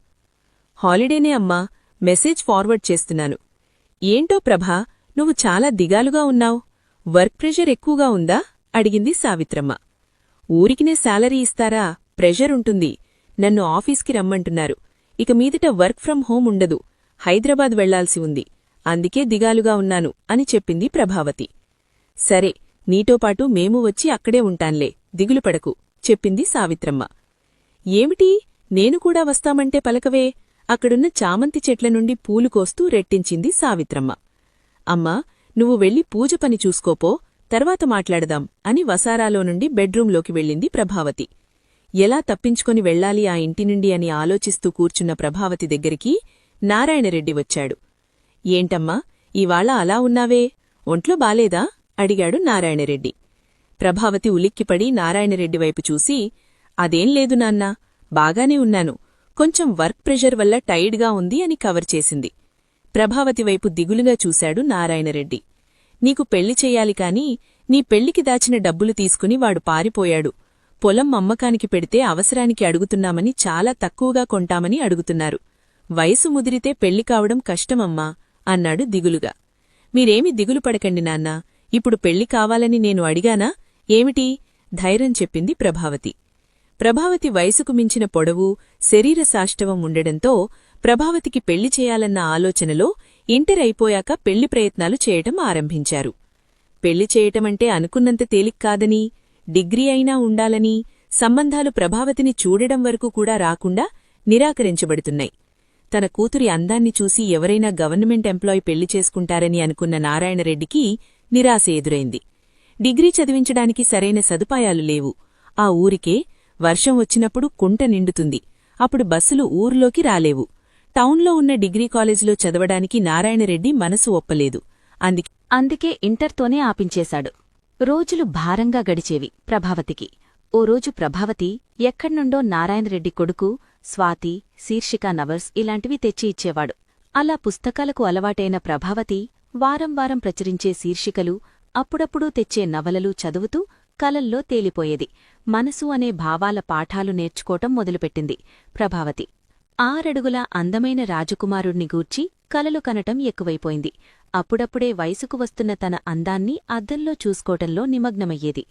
హాలిడేనే అమ్మా, మెసేజ్ ఫార్వర్డ్ చేస్తున్నాను. ఏంటో ప్రభా, నువ్వు చాలా దిగాలుగా ఉన్నావ్, వర్క్ ప్రెషర్ ఎక్కువగా ఉందా అడిగింది సావిత్రమ్మ. ఊరికినే శాలరీ ఇస్తారా? ప్రెషర్ ఉంటుంది. నన్ను ఆఫీస్కి రమ్మంటున్నారు. ఇక మీదట వర్క్ ఫ్రం హోం ఉండదు, హైదరాబాద్ వెళ్లాల్సి ఉంది, అందుకే దిగాలుగా ఉన్నాను అని చెప్పింది ప్రభావతి. సరే, నీతోపాటు మేము వచ్చి అక్కడే ఉంటాన్లే, దిగులుపడకు చెప్పింది సావిత్రమ్మ. ఏమిటి, నేను కూడా వస్తామంటే పలకవే? అక్కడున్న చామంతి చెట్ల నుండి పూలు కోస్తూ రెట్టించింది సావిత్రమ్మ. అమ్మా, నువ్వు వెళ్లి పూజ పని చూసుకోపో, తర్వాత మాట్లాడదాం అని వసారాలో నుండి బెడ్రూంలోకి వెళ్ళింది ప్రభావతి. ఎలా తప్పించుకొని వెళ్లాలి ఆ ఇంటి నుండి అని ఆలోచిస్తూ కూర్చున్న ప్రభావతి దగ్గరికి నారాయణరెడ్డి వచ్చాడు. ఏంటమ్మా, ఇవాళ అలా ఉన్నావే, ఒంట్లో బాలేదా అడిగాడు నారాయణరెడ్డి. ప్రభావతి ఉలిక్కిపడి నారాయణరెడ్డి వైపు చూసి, అదేం లేదు నాన్నా, బాగానే ఉన్నాను, కొంచెం వర్క్ ప్రెషర్ వల్ల టైర్డ్గా ఉంది అని కవర్ చేసింది. ప్రభావతి వైపు దిగులుగా చూశాడు నారాయణరెడ్డి. నీకు పెళ్లి చెయ్యాలి కాని నీ పెళ్లికి దాచిన డబ్బులు తీసుకుని వాడు పారిపోయాడు. పొలం అమ్మకానికి పెడితే అవసరానికి అడుగుతున్నామని చాలా తక్కువగా కొంటామని అడుగుతున్నారు. వయసు ముదిరితే పెళ్లి కావడం కష్టమమ్మా అన్నాడు దిగులుగా. మీరేమి దిగులు పడకండి నాన్నా, ఇప్పుడు పెళ్లి కావాలని నేను అడిగానా ఏమిటి? ధైర్యం చెప్పింది ప్రభావతి. ప్రభావతి వయసుకు మించిన పొడవు, శరీర సాష్టవం ఉండడంతో ప్రభావతికి పెళ్లి చేయాలన్న ఆలోచనలో ఇంటర్ అయిపోయాక పెళ్లి ప్రయత్నాలు చేయటం ఆరంభించారు. పెళ్లి చేయటమంటే అనుకున్నంత తేలిక్కాదని, డిగ్రీ అయినా ఉండాలని, సంబంధాలు ప్రభావతిని చూడడం వరకు కూడా రాకుండా నిరాకరించబడుతున్నాయి. తన కూతురి అందాన్ని చూసి ఎవరైనా గవర్నమెంట్ ఎంప్లాయ్ పెళ్లి చేసుకుంటారని అనుకున్న నారాయణరెడ్డికి నిరాశ ఎదురైంది. డిగ్రీ చదివించడానికి సరైన సదుపాయాలు లేవు. ఆ ఊరికే వర్షం వచ్చినప్పుడు కుంట నిండుతుంది. అప్పుడు బస్సులు ఊర్లోకి రాలేవు. టౌన్లో ఉన్న డిగ్రీ కాలేజీలో చదవడానికి నారాయణరెడ్డి మనసు ఒప్పలేదు. అందుకే ఇంటర్తోనే ఆపించేశాడు. రోజులు భారంగా గడిచేవి ప్రభావతికి. ఓ రోజు ప్రభావతి ఎక్కడ్నుండో నారాయణరెడ్డి కొడుకు స్వాతి, శీర్షిక నవర్స్ ఇలాంటివి తెచ్చి ఇచ్చేవాడు. అలా పుస్తకాలకు అలవాటైన ప్రభావతి వారం వారం ప్రచురించే శీర్షికలు, అప్పుడప్పుడూ తెచ్చే నవలలు చదువుతూ కలల్లో తేలిపోయేది. మనసు అనే భావాల పాఠాలు నేర్చుకోవటం మొదలుపెట్టింది ప్రభావతి. 6 అడుగుల అందమైన రాజకుమారుణ్ణి గూర్చి కలలు కనటం ఎక్కువైపోయింది. అప్పుడప్పుడే వయసుకు వస్తున్న తన అందాన్ని అద్దంలో చూసుకోవటంలో నిమగ్నమయ్యేది.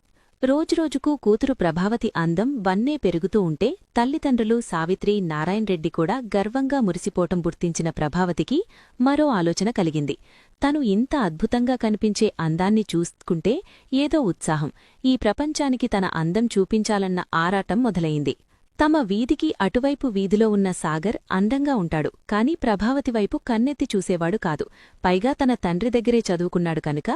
రోజురోజుకూ కూతురు ప్రభావతి అందం వన్నే పెరుగుతూ ఉంటే తల్లిదండ్రులు సావిత్రి, నారాయణరెడ్డి కూడా గర్వంగా మురిసిపోవటం గుర్తించిన ప్రభావతికి మరో ఆలోచన కలిగింది. తను ఇంత అద్భుతంగా కనిపించే అందాన్ని చూసుకుంటే ఏదో ఉత్సాహం, ఈ ప్రపంచానికి తన అందం చూపించాలన్న ఆరాటం మొదలయింది. తమ వీధికి అటువైపు వీధిలో ఉన్న సాగర్ అందంగా ఉంటాడు, కాని ప్రభావతి వైపు కన్నెత్తి చూసేవాడు కాదు. పైగా తన తండ్రి దగ్గరే చదువుకున్నాడు కనుక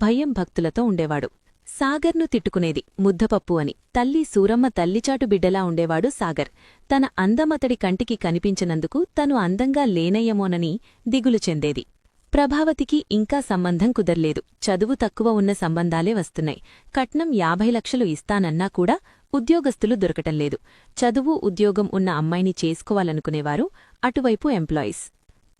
భయం భక్తులతో ఉండేవాడు. సాగర్ను తిట్టుకునేది ముద్దపప్పు అని. తల్లి సూరమ్మ తల్లిచాటు బిడ్డలా ఉండేవాడు సాగర్. తన అందమతడి కంటికి కనిపించనందుకు తను అందంగా లేనయ్యమోనని దిగులు చెందేది. ప్రభావతికి ఇంకా సంబంధం కుదర్లేదు. చదువు తక్కువ ఉన్న సంబంధాలే వస్తున్నాయి. కట్నం 50 లక్షలు ఇస్తానన్నా కూడా ఉద్యోగస్తులు దొరకటంలేదు. చదువు, ఉద్యోగం ఉన్న అమ్మాయిని చేసుకోవాలనుకునేవారు అటువైపు ఎంప్లాయీస్.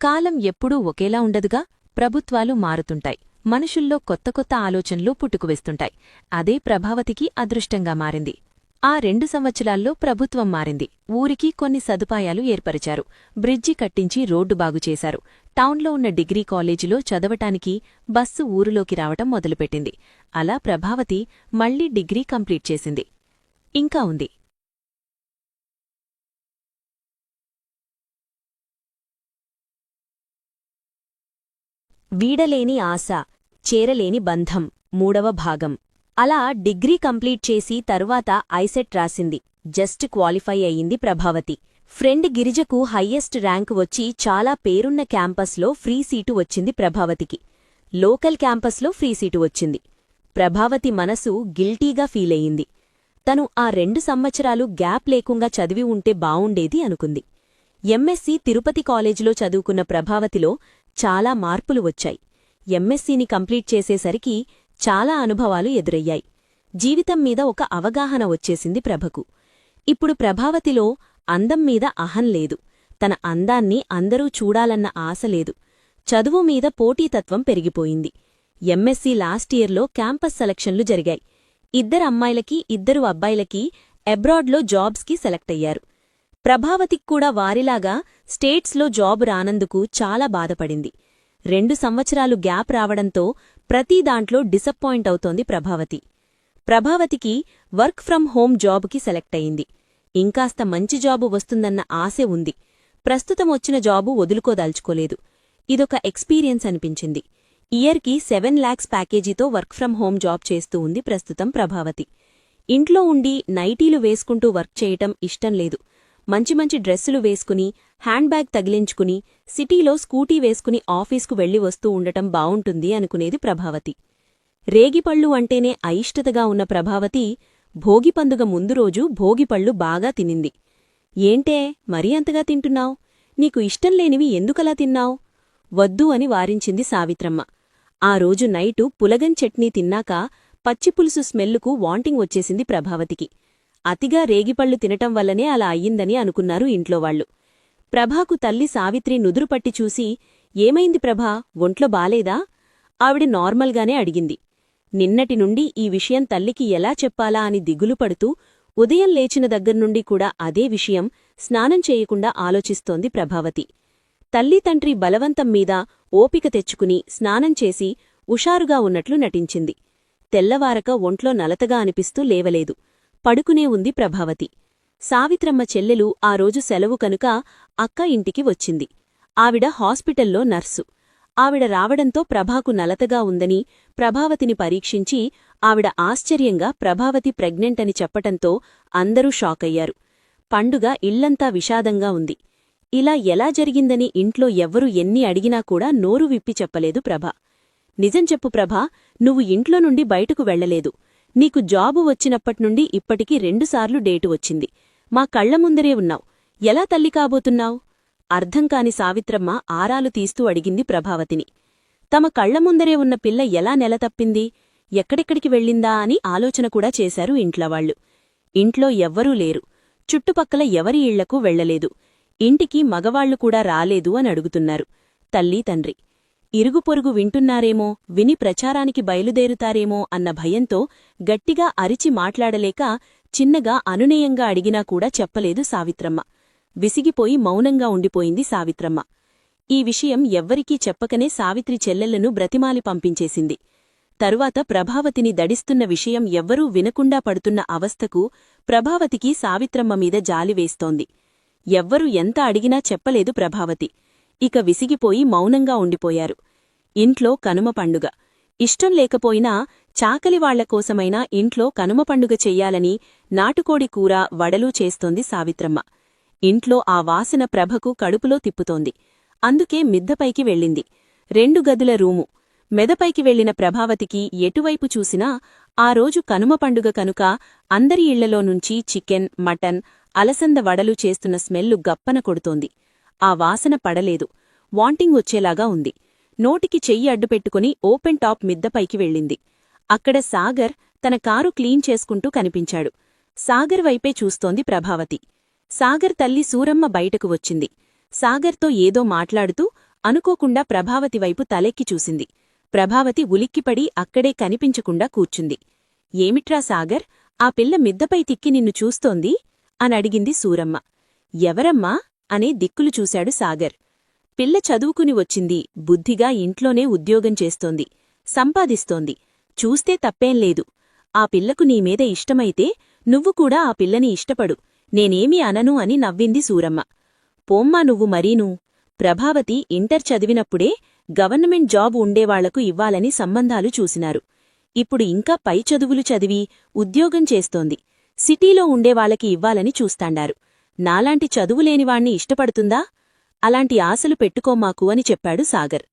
కాలం ఎప్పుడూ ఒకేలా ఉండదుగా. ప్రభుత్వాలు మారుతుంటాయి. మనుషుల్లో కొత్త కొత్త ఆలోచనలు పుట్టుకువేస్తుంటాయి. అదే ప్రభావతికి అదృష్టంగా మారింది. ఆ 2 సంవత్సరాల్లో ప్రభుత్వం మారింది. ఊరికి కొన్ని సదుపాయాలు ఏర్పరిచారు. బ్రిడ్జి కట్టించి రోడ్డు బాగుచేశారు. టౌన్లో ఉన్న డిగ్రీ కాలేజీలో చదవటానికి బస్సు ఊరులోకి రావటం మొదలుపెట్టింది. అలా ప్రభావతి మళ్లీ డిగ్రీ కంప్లీట్ చేసింది. ఇంకా ఉంది. వీడలేని ఆశ, చేరలేని బంధం 3వ భాగం. అలా డిగ్రీ కంప్లీట్ చేసి తరువాత ఐసెట్ రాసింది. జస్ట్ క్వాలిఫై అయ్యింది ప్రభావతి. ఫ్రెండ్ గిరిజకు హయ్యెస్ట్ ర్యాంక్ వచ్చి చాలా పేరున్న క్యాంపస్లో ఫ్రీ సీటు వచ్చింది ప్రభావతికి. లోకల్ క్యాంపస్లో ఫ్రీ సీటు వచ్చింది. ప్రభావతి మనసు గిల్టీగా ఫీలయ్యింది. తను ఆ 2 సంవత్సరాలు గ్యాప్ లేకుండా చదివి ఉంటే బావుండేది అనుకుంది. ఎంఎస్సీ తిరుపతి కాలేజీలో చదువుకున్న ప్రభావతిలో చాలా మార్పులు వచ్చాయి. ఎంఎస్సీని కంప్లీట్ చేసేసరికి చాలా అనుభవాలు ఎదురయ్యాయి. జీవితం మీద ఒక అవగాహన వచ్చేసింది ప్రభకు. ఇప్పుడు ప్రభావతిలో అందం మీద అహం లేదు. తన అందాన్ని అందరూ చూడాలన్న ఆశ లేదు. చదువు మీద పోటీతత్వం పెరిగిపోయింది. ఎంఎస్సీ లాస్ట్ ఇయర్లో క్యాంపస్ సెలక్షన్లు జరిగాయి. 2 అమ్మాయిలకి 2 అబ్బాయిలకి అబ్రాడ్లో జాబ్స్కి సెలెక్ట్ అయ్యారు. ప్రభావతిక్కూడా వారిలాగా స్టేట్స్లో జాబ్ రానందుకు చాలా బాధపడింది. 2 సంవత్సరాలు గ్యాప్ రావడంతో ప్రతి దాంట్లో డిసప్పాయింట్ అవుతోంది ప్రభావతి. ప్రభావతికి వర్క్ ఫ్రం హోం జాబుకి సెలెక్ట్ అయింది. ఇంకాస్త మంచి జాబు వస్తుందన్న ఆశ ఉంది. ప్రస్తుతం వచ్చిన జాబు వదులుకోదాల్చుకోలేదు. ఇదొక ఎక్స్పీరియన్స్ అనిపించింది. ఇయర్కి 7 లాక్స్ ప్యాకేజీతో వర్క్ ఫ్రం హోం జాబ్ చేస్తూ ఉంది ప్రస్తుతం ప్రభావతి. ఇంట్లో ఉండి నైటీలు వేసుకుంటూ వర్క్ చేయటం ఇష్టం లేదు. మంచి మంచి డ్రెస్సులు వేసుకుని, హ్యాండ్ బ్యాగ్ తగిలించుకుని, సిటీలో స్కూటీ వేసుకుని ఆఫీస్కు వెళ్లి వస్తూ ఉండటం బావుంటుంది అనుకునేది ప్రభావతి. రేగిపళ్ళు అంటేనే అయిష్టతగా ఉన్న ప్రభావతి భోగిపందుగ ముందు రోజు భోగిపళ్ళు బాగా తినింది. ఏంటే మరీ అంతగా తింటున్నావ్? నీకు ఇష్టం లేనివి ఎందుకలా తిన్నావ్? వద్దు అని వారించింది సావిత్రమ్మ. ఆ రోజు నైటు పులగం చట్నీ తిన్నాక పచ్చిపులుసు స్మెల్లుకు వాంటింగ్ వచ్చేసింది ప్రభావతికి. అతిగా రేగిపళ్ళు తినటం వల్లనే అలా అయ్యిందని అనుకున్నారు ఇంట్లోవాళ్లు. ప్రభాకు తల్లి సావిత్రి నుదురుపట్టి చూసి, ఏమైంది ప్రభా, ఒంట్లో బాలేదా? ఆవిడ నార్మల్గానే అడిగింది. నిన్నటి నుండి ఈ విషయం తల్లికి ఎలా చెప్పాలా అని దిగులు పడుతూ ఉదయం లేచిన దగ్గర్నుండి కూడా అదే విషయం స్నానం చేయకుండా ఆలోచిస్తోంది ప్రభావతి. తల్లి తండ్రి బలవంతం మీద ఓపిక తెచ్చుకుని స్నానం చేసి ఉషారుగా ఉన్నట్లు నటించింది. తెల్లవారక ఒంట్లో నలతగా అనిపిస్తూ లేవలేదు. పడుకునే ఉంది ప్రభావతి. సావిత్రమ్మ చెల్లెలు ఆ రోజు సెలవు కనుక అక్క ఇంటికి వచ్చింది. ఆవిడ హాస్పిటల్లో నర్సు. ఆవిడ రావడంతో ప్రభాకు నలతగా ఉందని ప్రభావతిని పరీక్షించి ఆవిడ ఆశ్చర్యంగా ప్రభావతి ప్రెగ్నెంట్ అని చెప్పటంతో అందరూ షాకయ్యారు. పండుగ ఇళ్లంతా విషాదంగా ఉంది. ఇలా ఎలా జరిగిందని ఇంట్లో ఎవ్వరూ ఎన్ని అడిగినా కూడా నోరు విప్పి చెప్పలేదు ప్రభ. నిజం చెప్పు ప్రభా, నువ్వు ఇంట్లో నుండి బయటకు వెళ్లలేదు. నీకు జాబు వచ్చినప్పట్నుండి ఇప్పటికి 2 సార్లు డేటు వచ్చింది. మా కళ్ల ముందరే ఉన్నావ్. ఎలా తల్లి కాబోతున్నావ్? అర్థంకాని సావిత్రమ్మ ఆరాలు తీస్తూ అడిగింది ప్రభావతిని. తమ కళ్ల ముందరే ఉన్న పిల్ల ఎలా నెలతప్పింది, ఎక్కడెక్కడికి వెళ్ళిందా అని ఆలోచన కూడా చేశారు ఇంట్లోవాళ్లు. ఇంట్లో ఎవ్వరూ లేరు. చుట్టుపక్కల ఎవరి ఇళ్లకు వెళ్లలేదు. ఇంటికి మగవాళ్లు కూడా రాలేదు అని అడుగుతున్నారు తల్లి తండ్రి. ఇరుగుపొరుగు వింటున్నారేమో, విని ప్రచారానికి బయలుదేరుతారేమో అన్న భయంతో గట్టిగా అరిచి మాట్లాడలేక చిన్నగా అనునయంగా అడిగినా కూడా చెప్పలేదు సావిత్రమ్మ. విసిగిపోయి మౌనంగా ఉండిపోయింది సావిత్రమ్మ. ఈ విషయం ఎవ్వరికీ చెప్పకనే సావిత్రి చెల్లెళ్లను బ్రతిమాలి పంపించేసింది. తరువాత ప్రభావతిని దడిస్తున్న విషయం ఎవ్వరూ వినకుండా పడుతున్న అవస్థకు ప్రభావతికి సావిత్రమ్మ మీద జాలివేస్తోంది. ఎవ్వరూ ఎంత అడిగినా చెప్పలేదు ప్రభావతి. ఇక విసిగిపోయి మౌనంగా ఉండిపోయారు. ఇంట్లో కనుమ పండుగ. ఇష్టం లేకపోయినా చాకలివాళ్ల కోసమైనా ఇంట్లో కనుమ పండుగ చెయ్యాలని నాటుకోడి కూర, వడలు చేస్తోంది సావిత్రమ్మ. ఇంట్లో ఆ వాసన ప్రభకు కడుపులో తిప్పుతోంది. అందుకే మిద్దపైకి వెళ్ళింది. 2 గదుల రూము. మెదపైకి వెళ్లిన ప్రభావతికి ఎటువైపు చూసినా ఆ రోజు కనుమ పండుగ కనుక అందరి ఇళ్లలో నుంచి చికెన్, మటన్, అలసంద వడలు చేస్తున్న స్మెల్లు గప్పన కొడుతోంది. ఆ వాసన పడలేదు. వాంటింగ్ వచ్చేలాగా ఉంది. నోటికి చెయ్యి అడ్డుపెట్టుకుని ఓపెన్ టాప్ మిద్దపైకి వెళ్ళింది. అక్కడ సాగర్ తన కారు క్లీన్ చేసుకుంటూ కనిపించాడు. సాగర్ వైపే చూస్తోంది ప్రభావతి. సాగర్ తల్లి సూరమ్మ బయటకు వచ్చింది. సాగర్తో ఏదో మాట్లాడుతూ అనుకోకుండా ప్రభావతి వైపు తలెక్కి చూసింది. ప్రభావతి ఉలిక్కిపడి అక్కడే కనిపించకుండా కూర్చుంది. ఏమిట్రా సాగర్, ఆ పిల్ల మిద్దపై తిక్కి నిన్ను చూస్తోంది అనడిగింది సూరమ్మ. ఎవరమ్మా అనే దిక్కులు చూశాడు సాగర్. పిల్ల చదువుకుని వచ్చింది. బుద్ధిగా ఇంట్లోనే ఉద్యోగం చేస్తోంది. సంపాదిస్తోంది. చూస్తే తప్పేంలేదు. ఆ పిల్లకు నీమీద ఇష్టమైతే నువ్వు కూడా ఆ పిల్లని ఇష్టపడు. నేనేమీ అనను అని నవ్వింది సూరమ్మ. పోమ్మా నువ్వు మరీనూ. ప్రభావతి ఇంటర్ చదివినప్పుడే గవర్నమెంట్ జాబ్ ఉండేవాళ్లకు ఇవ్వాలని సంబంధాలు చూసినారు. ఇప్పుడు ఇంకా పై చదువులు చదివి ఉద్యోగం చేస్తోంది. సిటీలో ఉండేవాళ్లకి ఇవ్వాలని చూస్తాండారు. నాలాంటి చదువులేనివాణ్ణి ఇష్టపడుతుందా? అలాంటి ఆశలు పెట్టుకోమాకు అని చెప్పాడు సాగర్.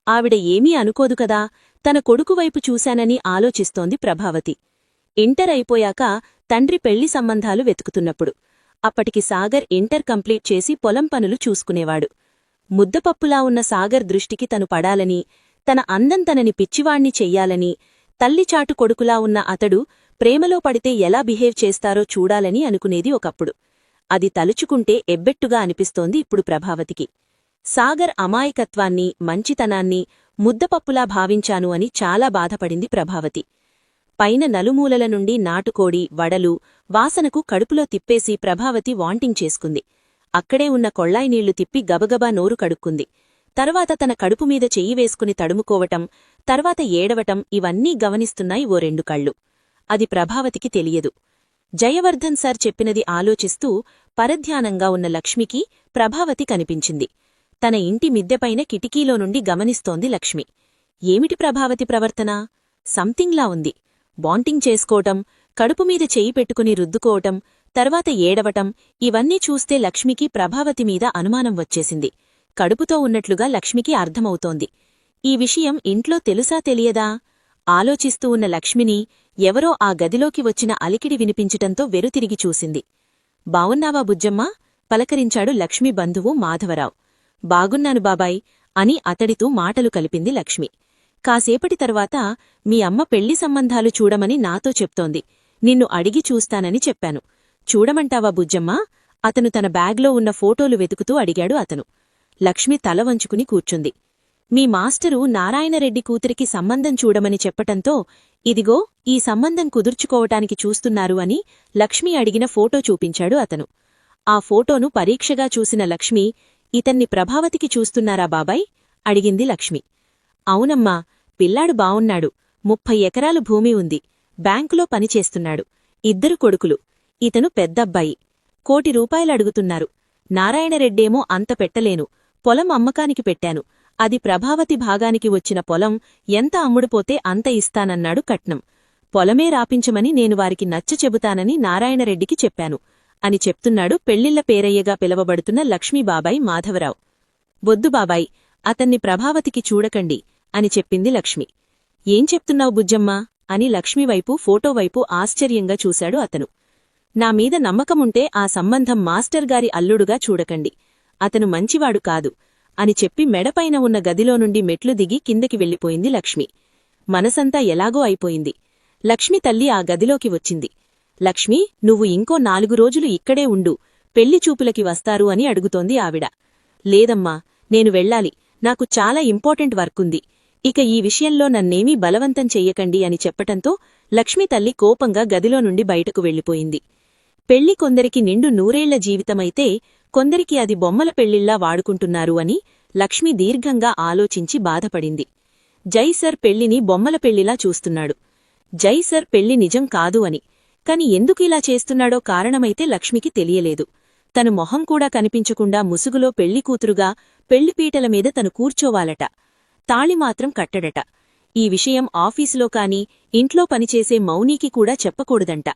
ఆవిడ ఏమీ అనుకోదు కదా. తన కొడుకువైపు చూశానని ఆలోచిస్తోంది ప్రభావతి. ఇంటర్ అయిపోయాక తండ్రి పెళ్లి సంబంధాలు వెతుకుతున్నప్పుడు. అప్పటికి సాగర్ ఇంటర్ కంప్లీట్ చేసి పొలం పనులు చూసుకునేవాడు. ముద్దపప్పులా ఉన్న సాగర్ దృష్టికి తను పడాలని, తన అందం తనని పిచ్చివాణ్ణి చెయ్యాలని, తల్లిచాటు కొడుకులా ఉన్న అతడు ప్రేమలో పడితే ఎలా బిహేవ్ చేస్తారో చూడాలని అనుకునేది ఒకప్పుడు. అది తలుచుకుంటే ఎబ్బెట్టుగా అనిపిస్తోంది ఇప్పుడు ప్రభావతికి. సాగర్ అమాయకత్వాన్ని, మంచితనాన్ని ముద్దపప్పులా భావించాను అని చాలా బాధపడింది ప్రభావతి. పైన నలుమూలల నుండి నాటుకోడి, వడలు వాసనకు కడుపులో తిప్పేసి ప్రభావతి వాంటింగ్ చేసుకుంది. అక్కడే ఉన్న కొళ్లాయి నీళ్లు తిప్పి గబగబా నోరు కడుక్కుంది. తర్వాత తన కడుపుమీద చెయ్యి వేసుకుని తడుముకోవటం, తర్వాత ఏడవటం ఇవన్నీ గమనిస్తున్నాయి ఓ 2 కళ్ళు. అది ప్రభావతికి తెలియదు. జయవర్ధన్ సార్ చెప్పినది ఆలోచిస్తూ పరధ్యానంగా ఉన్న లక్ష్మికి ప్రభావతి కనిపించింది. తన ఇంటి మిద్దెపైన కిటికీలో నుండి గమనిస్తోంది లక్ష్మి. ఏమిటి ప్రభావతి ప్రవర్తన? సంథింగ్లా ఉంది. బాంటింగ్ చేసుకోవటం, కడుపుమీద చెయ్యి పెట్టుకుని రుద్దుకోవటం, తర్వాత ఏడవటం ఇవన్నీ చూస్తే లక్ష్మికి ప్రభావతి మీద అనుమానం వచ్చేసింది. కడుపుతో ఉన్నట్లుగా లక్ష్మికి అర్థమవుతోంది. ఈ విషయం ఇంట్లో తెలుసా తెలియదా? ఆలోచిస్తూ ఉన్న లక్ష్మిని ఎవరో ఆ గదిలోకి వచ్చిన అలికిడి వినిపించటంతో వెరుతిరిగి చూసింది. బావున్నావా బుజ్జమ్మా? పలకరించాడు లక్ష్మి బంధువు మాధవరావు. బాగున్నాను బాబాయ్ అని అతడితో మాటలు కలిపింది లక్ష్మి. కాసేపటి తర్వాత మీ అమ్మ పెళ్లి సంబంధాలు చూడమని నాతో చెప్తోంది. నిన్ను అడిగి చూస్తానని చెప్పాను. చూడమంటావా బుజ్జమ్మా? అతను తన బ్యాగ్లో ఉన్న ఫోటోలు వెతుకుతూ అడిగాడు అతను. లక్ష్మి తల వంచుకుని కూర్చుంది. మీ మాస్టరు నారాయణరెడ్డి కూతురికి సంబంధం చూడమని చెప్పటంతో ఇదిగో ఈ సంబంధం కుదుర్చుకోవటానికి చూస్తున్నారు అని లక్ష్మి అడిగిన ఫోటో చూపించాడు అతను. ఆ ఫోటోను పరీక్షగా చూసిన లక్ష్మి, ఇతన్ని ప్రభావతికి చూస్తున్నారా బాబాయ్? అడిగింది లక్ష్మి. అవునమ్మా, పిల్లాడు బావున్నాడు. 30 ఎకరాలు భూమి ఉంది. బ్యాంకులో పనిచేస్తున్నాడు. 2 కొడుకులు. ఇతను పెద్దబ్బాయి. 1 కోటి రూపాయలు అడుగుతున్నారు. నారాయణరెడ్డేమో అంత పెట్టలేను. పొలం అమ్మకానికి పెట్టాను. అది ప్రభావతి భాగానికి వచ్చిన పొలం. ఎంత అమ్ముడుపోతే అంత ఇస్తానన్నాడు కట్నం. పొలమే రాపించమని నేను వారికి నచ్చ చెబుతానని నారాయణరెడ్డికి చెప్పాను అని చెప్తున్నాడు పెళ్లిళ్ల పేరయ్యగా పిలవబడుతున్న లక్ష్మీబాబాయ్ మాధవరావు. వద్దు బాబాయ్, అతన్ని ప్రభావతికి చూడకండి అని చెప్పింది లక్ష్మి. ఏం చెప్తున్నావు బుజ్జమ్మా అని లక్ష్మివైపు ఫోటోవైపు ఆశ్చర్యంగా చూశాడు అతను. నా మీద నమ్మకముంటే ఆ సంబంధం మాస్టర్ గారి అల్లుడుగా చూడకండి, అతను మంచివాడు కాదు అని చెప్పి మెడపైన ఉన్న గదిలో నుండి మెట్లు దిగి కిందకి వెళ్ళిపోయింది లక్ష్మి. మనసంతా ఎలాగో అయిపోయింది. లక్ష్మి తల్లి ఆ గదిలోకి వచ్చింది. లక్ష్మీ, నువ్వు ఇంకో 4 రోజులు ఇక్కడే ఉండు, పెళ్లి చూపులకి వస్తారు అని అడుగుతోంది ఆవిడ. లేదమ్మా, నేను వెళ్ళాలి, నాకు చాలా ఇంపార్టెంట్ వర్కుంది, ఇక ఈ విషయంలో నన్నేమీ బలవంతం చెయ్యకండి అని చెప్పటంతో లక్ష్మి తల్లి కోపంగా గదిలో నుండి బయటకు వెళ్ళిపోయింది. పెళ్లి కొందరికి నిండు నూరేళ్ల జీవితమైతే కొందరికి అది బొమ్మల పెళ్లిళ్లా వాడుకుంటున్నారు అని లక్ష్మి దీర్ఘంగా ఆలోచించి బాధపడింది. జై సర్ పెళ్లిని బొమ్మల పెళ్లిలా చూస్తున్నాడు. జై సర్ పెళ్లి నిజం కాదు అని, కాని ఎందుకిలా చేస్తున్నాడో కారణమైతే లక్ష్మికి తెలియలేదు. తను మొహం కూడా కనిపించకుండా ముసుగులో పెళ్లికూతురుగా పెళ్లిపీటల మీద తను కూర్చోవాలట, తాళిమాత్రం కట్టడట. ఈ విషయం ఆఫీసులో కాని ఇంట్లో పనిచేసే మౌనీకి కూడా చెప్పకూడదంట.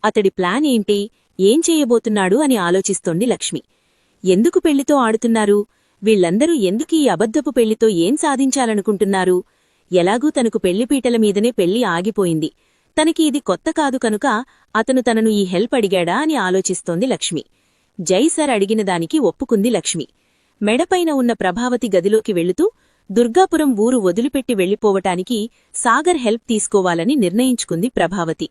అతడి ప్లాన్ ఏంటి, ఏం చేయబోతున్నాడు అని ఆలోచిస్తోంది లక్ష్మి. ఎందుకు పెళ్లితో ఆడుతున్నారు, వీళ్లందరూ ఎందుకీ అబద్ధపు పెళ్లితో ఏం సాధించాలనుకుంటున్నారు? ఎలాగూ తనకు పెళ్లిపీటల మీదనే పెళ్లి ఆగిపోయింది, తనకి ఇది కొత్త కాదు కనుక అతను తనను ఈ హెల్ప్ అడిగాడా అని ఆలోచిస్తోంది లక్ష్మి. జై సర్ అడిగిన దానికి ఒప్పుకుంది లక్ష్మి. మెడపైన ఉన్న ప్రభావతి గదిలోకి వెళుతూ దుర్గాపురం ఊరు వదిలిపెట్టి వెళ్లిపోవటానికి సాగర్ హెల్ప్ తీసుకోవాలని నిర్ణయించుకుంది ప్రభావతి.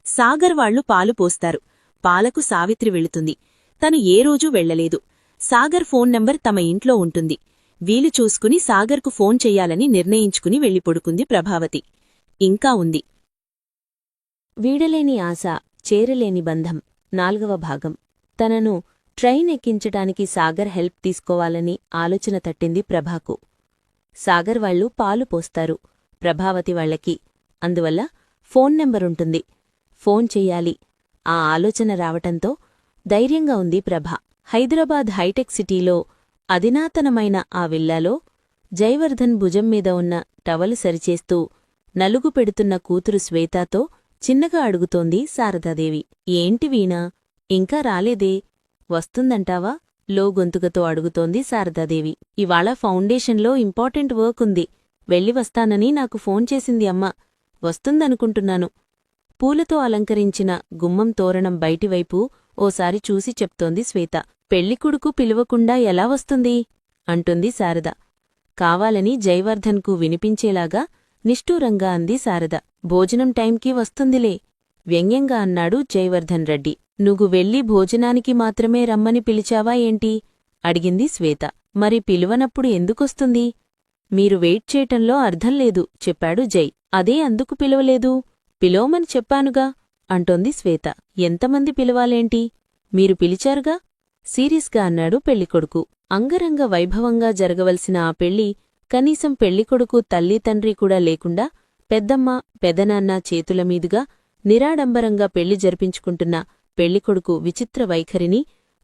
సాగర్ వాళ్లు పాలు పోస్తారు, పాలకు సావిత్రి వెళుతుంది. తను ఏ రోజూ వెళ్లలేదు. సాగర్ ఫోన్ నంబర్ తమ ఇంట్లో ఉంటుంది. వీలు చూసుకుని సాగర్కు ఫోన్ చెయ్యాలని నిర్ణయించుకుని వెళ్లిపొడుకుంది ప్రభావతి. ఇంకా ఉంది. వీడలేని ఆశ, చేరలేని బంధం 4వ భాగం. తనను ట్రైన్ ఎక్కించటానికి సాగర్ హెల్ప్ తీసుకోవాలని ఆలోచన తట్టింది ప్రభాకు. సాగర్ వాళ్లు పాలు పోస్తారు, ప్రభావతి వాళ్లకి. అందువల్ల ఫోన్ నెంబరుంటుంది, ఫోన్ చెయ్యాలి. ఆ ఆలోచన రావటంతో ధైర్యంగా ఉంది ప్రభ. హైదరాబాద్ హైటెక్ సిటీలో అధినాతనమైన ఆ విల్లాలో జైవర్ధన్ భుజం మీద ఉన్న టవలు సరిచేస్తూ నలుగు పెడుతున్న కూతురు శ్వేతాతో చిన్నగా అడుగుతోంది శారదాదేవి. ఏంటి వీణా, ఇంకా రాలేదే, వస్తుందంటావా? లో గొంతుకతో అడుగుతోంది శారదాదేవి. ఇవాళ ఫౌండేషన్లో ఇంపార్టెంట్ వర్క్ ఉంది, వెళ్ళి వస్తానని నాకు ఫోన్ చేసింది అమ్మ, వస్తుందనుకుంటున్నాను. పూలతో అలంకరించిన గుమ్మం తోరణం బయటివైపు ఓసారి చూసి చెప్తోంది శ్వేత. పెళ్లికొడుకు పిలువకుండా ఎలా వస్తుంది అంటుంది శారద. కావాలని జైవర్ధన్కు వినిపించేలాగా నిష్ఠూరంగా అంది శారద. భోజనం టైంకి వస్తుందిలే వ్యంగ్యంగా అన్నాడు జైవర్ధన్ రెడ్డి. నువ్వు వెళ్ళి భోజనానికి మాత్రమే రమ్మని పిలిచావా ఏంటి అడిగింది శ్వేత. మరి పిలువనప్పుడు ఎందుకొస్తుంది? మీరు వెయిట్ చేయటంలో అర్థం లేదు చెప్పాడు జై. అదే అందుకు పిలవలేదు, పిలవమని చెప్పానుగా అంటోంది శ్వేత. ఎంతమంది పిలవాలేంటి, మీరు పిలిచారుగా సీరియస్గా అన్నాడు పెళ్లికొడుకు. అంగరంగ వైభవంగా జరగవలసిన ఆ పెళ్లి కనీసం పెళ్లికొడుకు తల్లి తండ్రి కూడా లేకుండా పెద్దమ్మ పెదనాన్న చేతుల మీదుగా నిరాడంబరంగా పెళ్లి జరిపించుకుంటున్న పెళ్లికొడుకు విచిత్ర వైఖరిని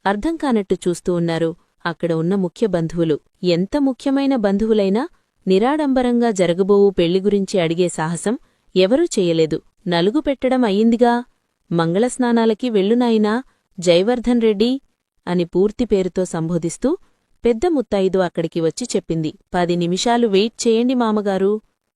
అర్థం కానట్టు చూస్తూ ఉన్నారు అక్కడ ఉన్న ముఖ్య బంధువులు. ఎంత ముఖ్యమైన బంధువులైనా నిరాడంబరంగా జరగబోవు పెళ్లి గురించి అడిగే సాహసం ఎవరూ చేయలేదు. నలుగు పెట్టడం అయ్యిందిగా, మంగళస్నానాలకి వెళ్ళునాయినా జైవర్ధన్ రెడ్డి అని పూర్తి పేరుతో సంబోధిస్తూ పెద్ద ముత్తైదు అక్కడికి వచ్చి చెప్పింది. 10 నిమిషాలు వెయిట్ చేయండి మామగారు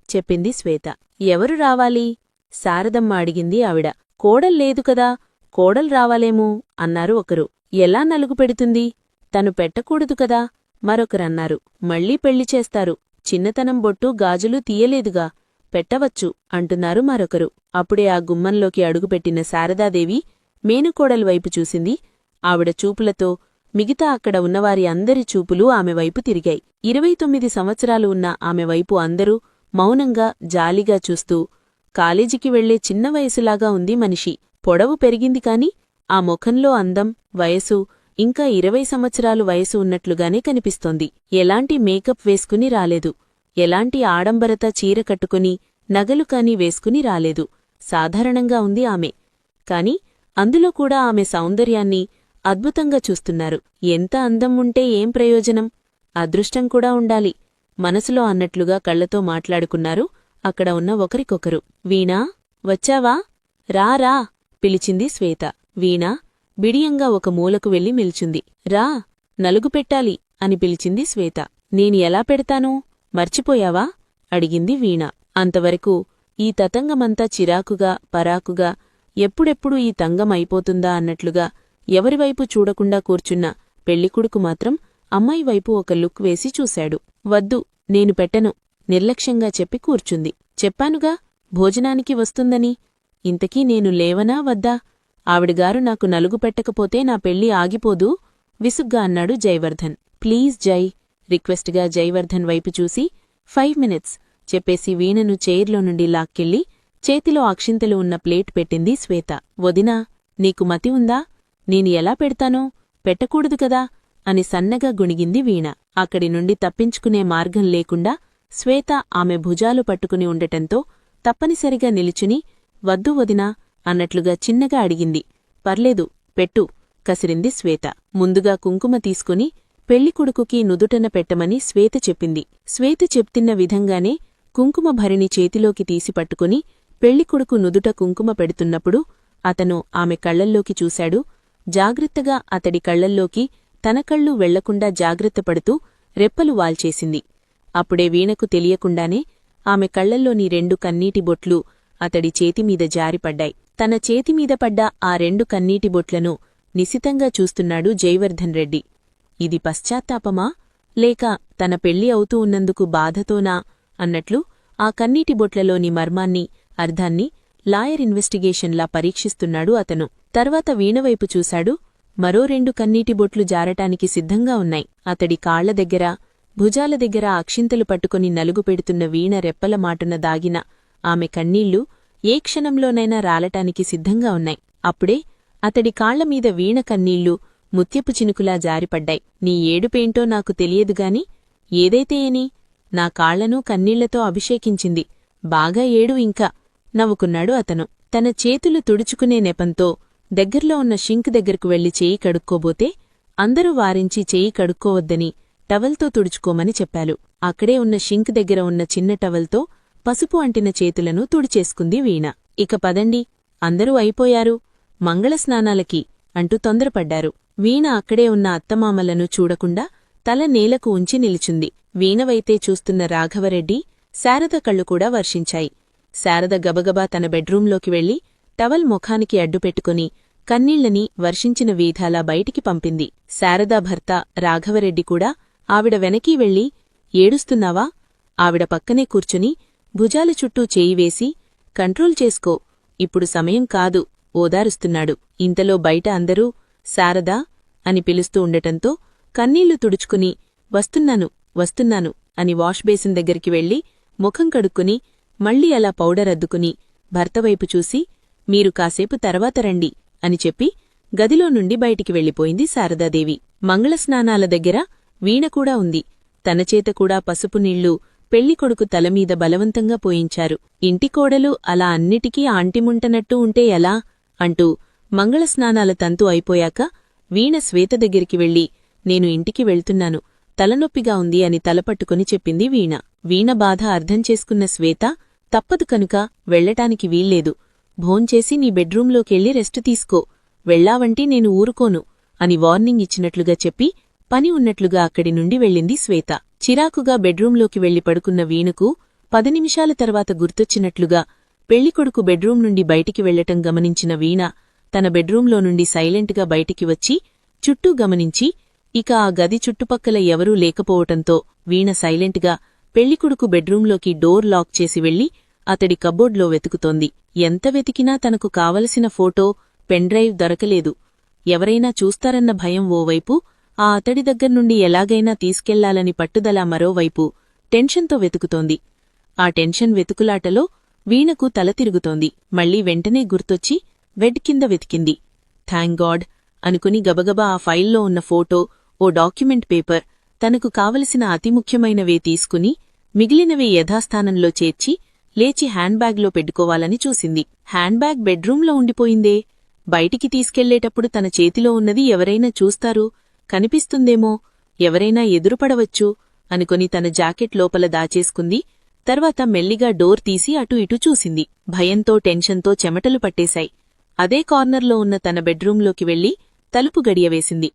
చెప్పింది శ్వేత. ఎవరు రావాలి శారదమ్మ అడిగింది ఆవిడ. కోడల్లేదు కదా, కోడలు రావాలేమో అన్నారు ఒకరు. ఎలా నలుగు పెడుతుంది, తను పెట్టకూడదు కదా మరొకరన్నారు. మళ్లీ పెళ్లి చేస్తారు, చిన్నతనం బొట్టు గాజులు తీయలేదుగా, పెట్టవచ్చు అంటున్నారు మరొకరు. అప్పుడే ఆ గుమ్మంలోకి అడుగుపెట్టిన శారదాదేవి మేనుకోడలి వైపు చూసింది. ఆవిడ చూపులతో మిగతా అక్కడ ఉన్నవారి అందరి చూపులు ఆమె వైపు తిరిగాయి. 29 సంవత్సరాలు ఉన్న ఆమె వైపు అందరూ మౌనంగా జాలిగా చూస్తూ, కాలేజీకి వెళ్లే చిన్న వయసులాగా ఉంది మనిషి. పొడవు పెరిగింది కాని ఆ ముఖంలో అందం, వయసు ఇంకా 20 సంవత్సరాలు వయసు ఉన్నట్లుగానే కనిపిస్తోంది. ఎలాంటి మేకప్ వేసుకుని రాలేదు, ఎలాంటి ఆడంబరత చీర కట్టుకుని నగలు కాని వేసుకుని రాలేదు. సాధారణంగా ఉంది ఆమె. కాని అందులో కూడా ఆమె సౌందర్యాన్ని అద్భుతంగా చూస్తున్నారు. ఎంత అందం ఉంటే ఏం ప్రయోజనం, అదృష్టం కూడా ఉండాలి మనసులో అన్నట్లుగా కళ్లతో మాట్లాడుకున్నారు అక్కడ ఉన్న ఒకరికొకరు. వీణా, వచ్చావా? రా పిలిచింది శ్వేత. వీణ బిడియంగా ఒక మూలకు వెళ్లి నిల్చుంది. రా, నలుగు పెట్టాలి అని పిలిచింది శ్వేత. నేను ఎలా పెడతాను, మర్చిపోయావా అడిగింది వీణ. అంతవరకు ఈ తతంగమంతా చిరాకుగా పరాకుగా ఎప్పుడెప్పుడు ఈ తంగం అయిపోతుందా అన్నట్లుగా ఎవరివైపు చూడకుండా కూర్చున్న పెళ్లికొడుకు మాత్రం అమ్మాయి వైపు ఒక లుక్ వేసి చూశాడు. వద్దు, నేను పెట్టను నిర్లక్ష్యంగా చెప్పి కూర్చుంది. చెప్పానుగా భోజనానికి వస్తుందని. ఇంతకీ నేను లేవనా వద్దా? ఆవిడగారు నాకు నలుగు పెట్టకపోతే నా పెళ్లి ఆగిపోదూ విసుగ్గా అన్నాడు జైవర్ధన్. ప్లీజ్ జై రిక్వెస్ట్గా జైవర్ధన్ వైపు చూసి 5 మినిట్స్ చెప్పేసి వీణను చైర్లో నుండి లాక్కెళ్ళి చేతిలో అక్షింతలు ఉన్న ప్లేట్ పెట్టింది శ్వేత. వదినా, నీకు మతి ఉందా? నేను ఎలా పెడతానో? పెట్టకూడదు కదా అని సన్నగా గుణిగింది వీణ. అక్కడి నుండి తప్పించుకునే మార్గం లేకుండా శ్వేత ఆమె భుజాలు పట్టుకుని ఉండటంతో తప్పనిసరిగా నిలుచుని వద్దు వదినా అన్నట్లుగా చిన్నగా అడిగింది. పర్లేదు, పెట్టు కసిరింది శ్వేత. ముందుగా కుంకుమ తీసుకుని పెళ్లికొడుకుకి నుదుటన పెట్టమని శ్వేత చెప్పింది. శ్వేత చెప్తిన్న విధంగానే కుంకుమ భరిణి చేతిలోకి తీసి పట్టుకుని పెళ్లికొడుకు నుదుట కుంకుమ పెడుతున్నప్పుడు అతను ఆమె కళ్లల్లోకి చూశాడు. జాగ్రత్తగా అతడి కళ్లల్లోకి తన కళ్ళు వెళ్లకుండా జాగ్రత్తపడుతూ రెప్పలు వాల్చేసింది. అప్పుడే వీణకు తెలియకుండానే ఆమె కళ్లల్లోని 2 కన్నీటి బొట్లు అతడి చేతిమీద జారిపడ్డాయి. తన చేతిమీద పడ్డ ఆ 2 కన్నీటి బొట్లను నిశితంగా చూస్తున్నాడు జైవర్ధన్ రెడ్డి. ఇది పశ్చాత్తాపమా లేక తన పెళ్లి అవుతూ ఉన్నందుకు బాధతోనా అన్నట్లు ఆ కన్నీటి బొట్లలోని మర్మాన్ని అర్థాన్ని లాయర్ ఇన్వెస్టిగేషన్లా పరీక్షిస్తున్నాడు అతను. తర్వాత వీణవైపు చూశాడు. మరో 2 కన్నీటి బొట్లు జారటానికి సిద్ధంగా ఉన్నాయి. అతడి కాళ్ల దగ్గర భుజాల దగ్గర అక్షింతలు పట్టుకుని నలుగు పెడుతున్న వీణ రెప్పల మాటున దాగిన ఆమె కన్నీళ్లు ఏ క్షణంలోనైనా రాలటానికి సిద్ధంగా ఉన్నాయి. అప్పుడే అతడి కాళ్లమీద వీణ కన్నీళ్లు ముత్యపు చినుకులా జారిపడ్డాయి. నీ ఏడుపేంటో నాకు తెలియదుగాని ఏదైతే ఏని నా కాళ్లను కన్నీళ్లతో అభిషేకించింది. బాగా ఏడు ఇంకా నవ్వుకున్నాడు అతను. తన చేతులు తుడుచుకునే నెపంతో దగ్గర్లో ఉన్న షింక్ దగ్గరకు వెళ్లి చేయి కడుక్కోబోతే అందరూ వారించి చేయి కడుక్కోవద్దని టవల్తో తుడుచుకోమని చెప్పారు. అక్కడే ఉన్న షింక్ దగ్గర ఉన్న చిన్న టవల్తో పసుపు అంటిన చేతులను తుడిచేసుకుంది వీణ. ఇక పదండి, అందరూ అయిపోయారు మంగళస్నానాలకి అంటూ తొందరపడ్డారు. వీణ అక్కడే ఉన్న అత్తమామలను చూడకుండా తల నేలకు ఉంచి నిలిచుంది. వీణవైతే చూస్తున్న రాఘవరెడ్డి, శారద కళ్ళు కూడా వర్షించాయి. శారద గబగబా తన బెడ్రూంలోకి వెళ్లి టవల్ ముఖానికి అడ్డుపెట్టుకుని కన్నీళ్లని వర్షించిన వీధాలా బయటికి పంపింది. శారదా భర్త రాఘవరెడ్డి కూడా ఆవిడ వెనకీ వెళ్లి ఏడుస్తున్నావా ఆవిడ పక్కనే కూర్చుని భుజాల చుట్టూ చేయివేసి కంట్రోల్ చేసుకో, ఇప్పుడు సమయం కాదు ఓదారుస్తున్నాడు. ఇంతలో బయట అందరూ శారదా అని పిలుస్తూ ఉండటంతో కన్నీళ్లు తుడుచుకుని వస్తున్నాను వస్తున్నాను అని వాష్ బేసిన్ దగ్గరికి వెళ్లి ముఖం కడుక్కుని మళ్లీ అలా పౌడర్ అద్దుకుని భర్తవైపు చూసి మీరు కాసేపు తర్వాత రండి అని చెప్పి గదిలో నుండి బయటికి వెళ్లిపోయింది శారదాదేవి. మంగళస్నానాల దగ్గర వీణ కూడా ఉంది. తనచేత కూడా పసుపు నీళ్లు పెళ్లికొడుకు తలమీద బలవంతంగా పోయించారు. ఇంటి కోడలు అలా అన్నిటికీ ఆంటిముంటనట్టు ఉంటే ఎలా అంటూ మంగళస్నానాల తంతు అయిపోయాక వీణ శ్వేత దగ్గరికి వెళ్లి నేను ఇంటికి వెళ్తున్నాను, తలనొప్పిగా ఉంది అని తలపట్టుకుని చెప్పింది వీణ. వీణ బాధ అర్థం చేసుకున్న శ్వేత తప్పదు కనుక వెళ్లటానికి వీల్లేదు, భోంచేసి నీ బెడ్రూంలోకెళ్లి రెస్ట్ తీసుకో, వెళ్లావంటే నేను ఊరుకోను అని వార్నింగ్ ఇచ్చినట్లుగా చెప్పి పని ఉన్నట్లుగా అక్కడి నుండి వెళ్ళింది శ్వేత. చిరాకుగా బెడ్రూంలోకి వెళ్లి పడుకున్న వీణకు 10 నిమిషాల తర్వాత గుర్తొచ్చినట్లుగా పెళ్లికొడుకు బెడ్రూం నుండి బయటికి వెళ్లటం గమనించిన వీణ తన బెడ్రూంలో నుండి సైలెంట్గా బయటికి వచ్చి చుట్టూ గమనించి ఇక ఆ గది చుట్టుపక్కల ఎవరూ లేకపోవటంతో వీణ సైలెంట్గా పెళ్లికొడుకు బెడ్రూంలోకి డోర్ లాక్ చేసి వెళ్లి అతడి కబోర్డ్లో వెతుకుతోంది. ఎంత వెతికినా తనకు కావలసిన ఫోటో, పెన్డ్రైవ్ దొరకలేదు. ఎవరైనా చూస్తారన్న భయం ఓవైపు, ఆ అతడి దగ్గర్నుండి ఎలాగైనా తీసుకెళ్లాలని పట్టుదల మరోవైపు టెన్షన్తో వెతుకుతోంది. ఆ టెన్షన్ వెతుకులాటలో వీణకు తల తిరుగుతోంది. మళ్లీ వెంటనే గుర్తొచ్చి బెడ్ కింద వెతికింది. థాంక్ గాడ్ అనుకుని గబగబా ఆ ఫైల్లో ఉన్న ఫోటో, ఓ డాక్యుమెంట్ పేపర్, తనకు కావలసిన అతి ముఖ్యమైనవే తీసుకుని మిగిలినవే యథాస్థానంలో చేర్చి లేచి హ్యాండ్బ్యాగ్లో పెట్టుకోవాలని చూసింది. హ్యాండ్బ్యాగ్ బెడ్రూంలో ఉండిపోయిందే. బయటికి తీసుకెళ్లేటప్పుడు తన చేతిలో ఉన్నది ఎవరైనా చూస్తారు, కనిపిస్తుందేమో, ఎవరైనా ఎదురుపడవచ్చు అనుకుని తన జాకెట్ లోపల దాచేసుకుంది. తర్వాత మెల్లిగా డోర్ తీసి అటు ఇటు చూసింది. భయంతో టెన్షన్తో చెమటలు పట్టేశాయి. అదే కార్నర్లో ఉన్న తన బెడ్రూంలోకి వెళ్లి తలుపు గడియవేసింది.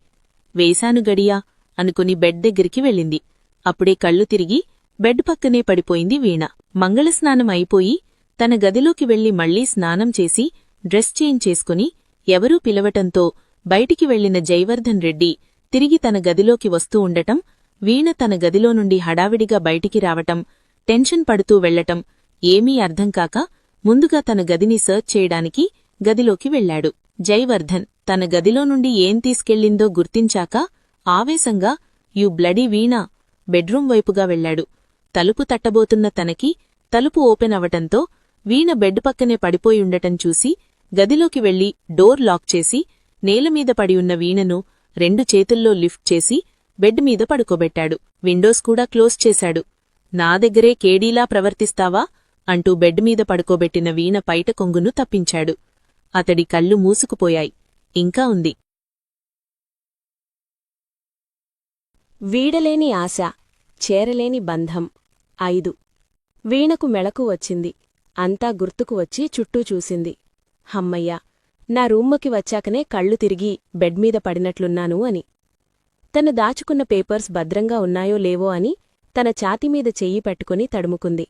వేశాను గడియా అనుకుని బెడ్ దగ్గరికి వెళ్ళింది. అప్పుడే కళ్ళు తిరిగి బెడ్ పక్కనే పడిపోయింది వీణ. మంగళస్నానం అయిపోయి తన గదిలోకి వెళ్లి మళ్లీ స్నానం చేసి డ్రెస్ చేంజ్ చేసుకుని ఎవరూ పిలవటంతో బయటికి వెళ్లిన జైవర్ధన్ రెడ్డి తిరిగి తన గదిలోకి వస్తూ ఉండటం, వీణ తన గదిలో నుండి హడావిడిగా బయటికి రావటం, టెన్షన్ పడుతూ వెళ్లటం ఏమీ అర్థంకాక ముందుగా తన గదిని సర్చ్ చేయడానికి గదిలోకి వెళ్లాడు. జైవర్ధన్ తన గదిలో నుండి ఏం తీసుకెళ్లిందో గుర్తించాక ఆవేశంగా యూ బ్లడీ వీణా బెడ్రూం వైపుగా వెళ్లాడు. తలుపు తట్టబోతున్న తనకి తలుపు ఓపెన్ అవటంతో వీణ బెడ్ పక్కనే పడిపోయుండటం చూసి గదిలోకి వెళ్లి డోర్ లాక్ చేసి నేలమీద పడియున్న వీణను 2 చేతుల్లో లిఫ్ట్ చేసి బెడ్ మీద పడుకోబెట్టాడు. విండోస్ కూడా క్లోజ్ చేశాడు. నా దగ్గరే కేడీలా ప్రవర్తిస్తావా అంటూ బెడ్ మీద పడుకోబెట్టిన వీణ పైట కొంగును తప్పించాడు. అతడి కళ్ళు మూసుకుపోయాయి. ఇంకా ఉంది. వీడలేని ఆశ, చేరలేని బంధం 5. వీణకు మెళకు వచ్చింది. అంతా గుర్తుకు వచ్చి చుట్టూ చూసింది. హమ్మయ్యా, నా రూమ్మకి వచ్చాకనే కళ్ళు తిరిగి బెడ్మీద పడినట్లున్నాను అని. తను దాచుకున్న పేపర్స్ భద్రంగా ఉన్నాయో లేవో అని తన ఛాతీమీద చెయ్యి పెట్టుకుని తడుముకుంది.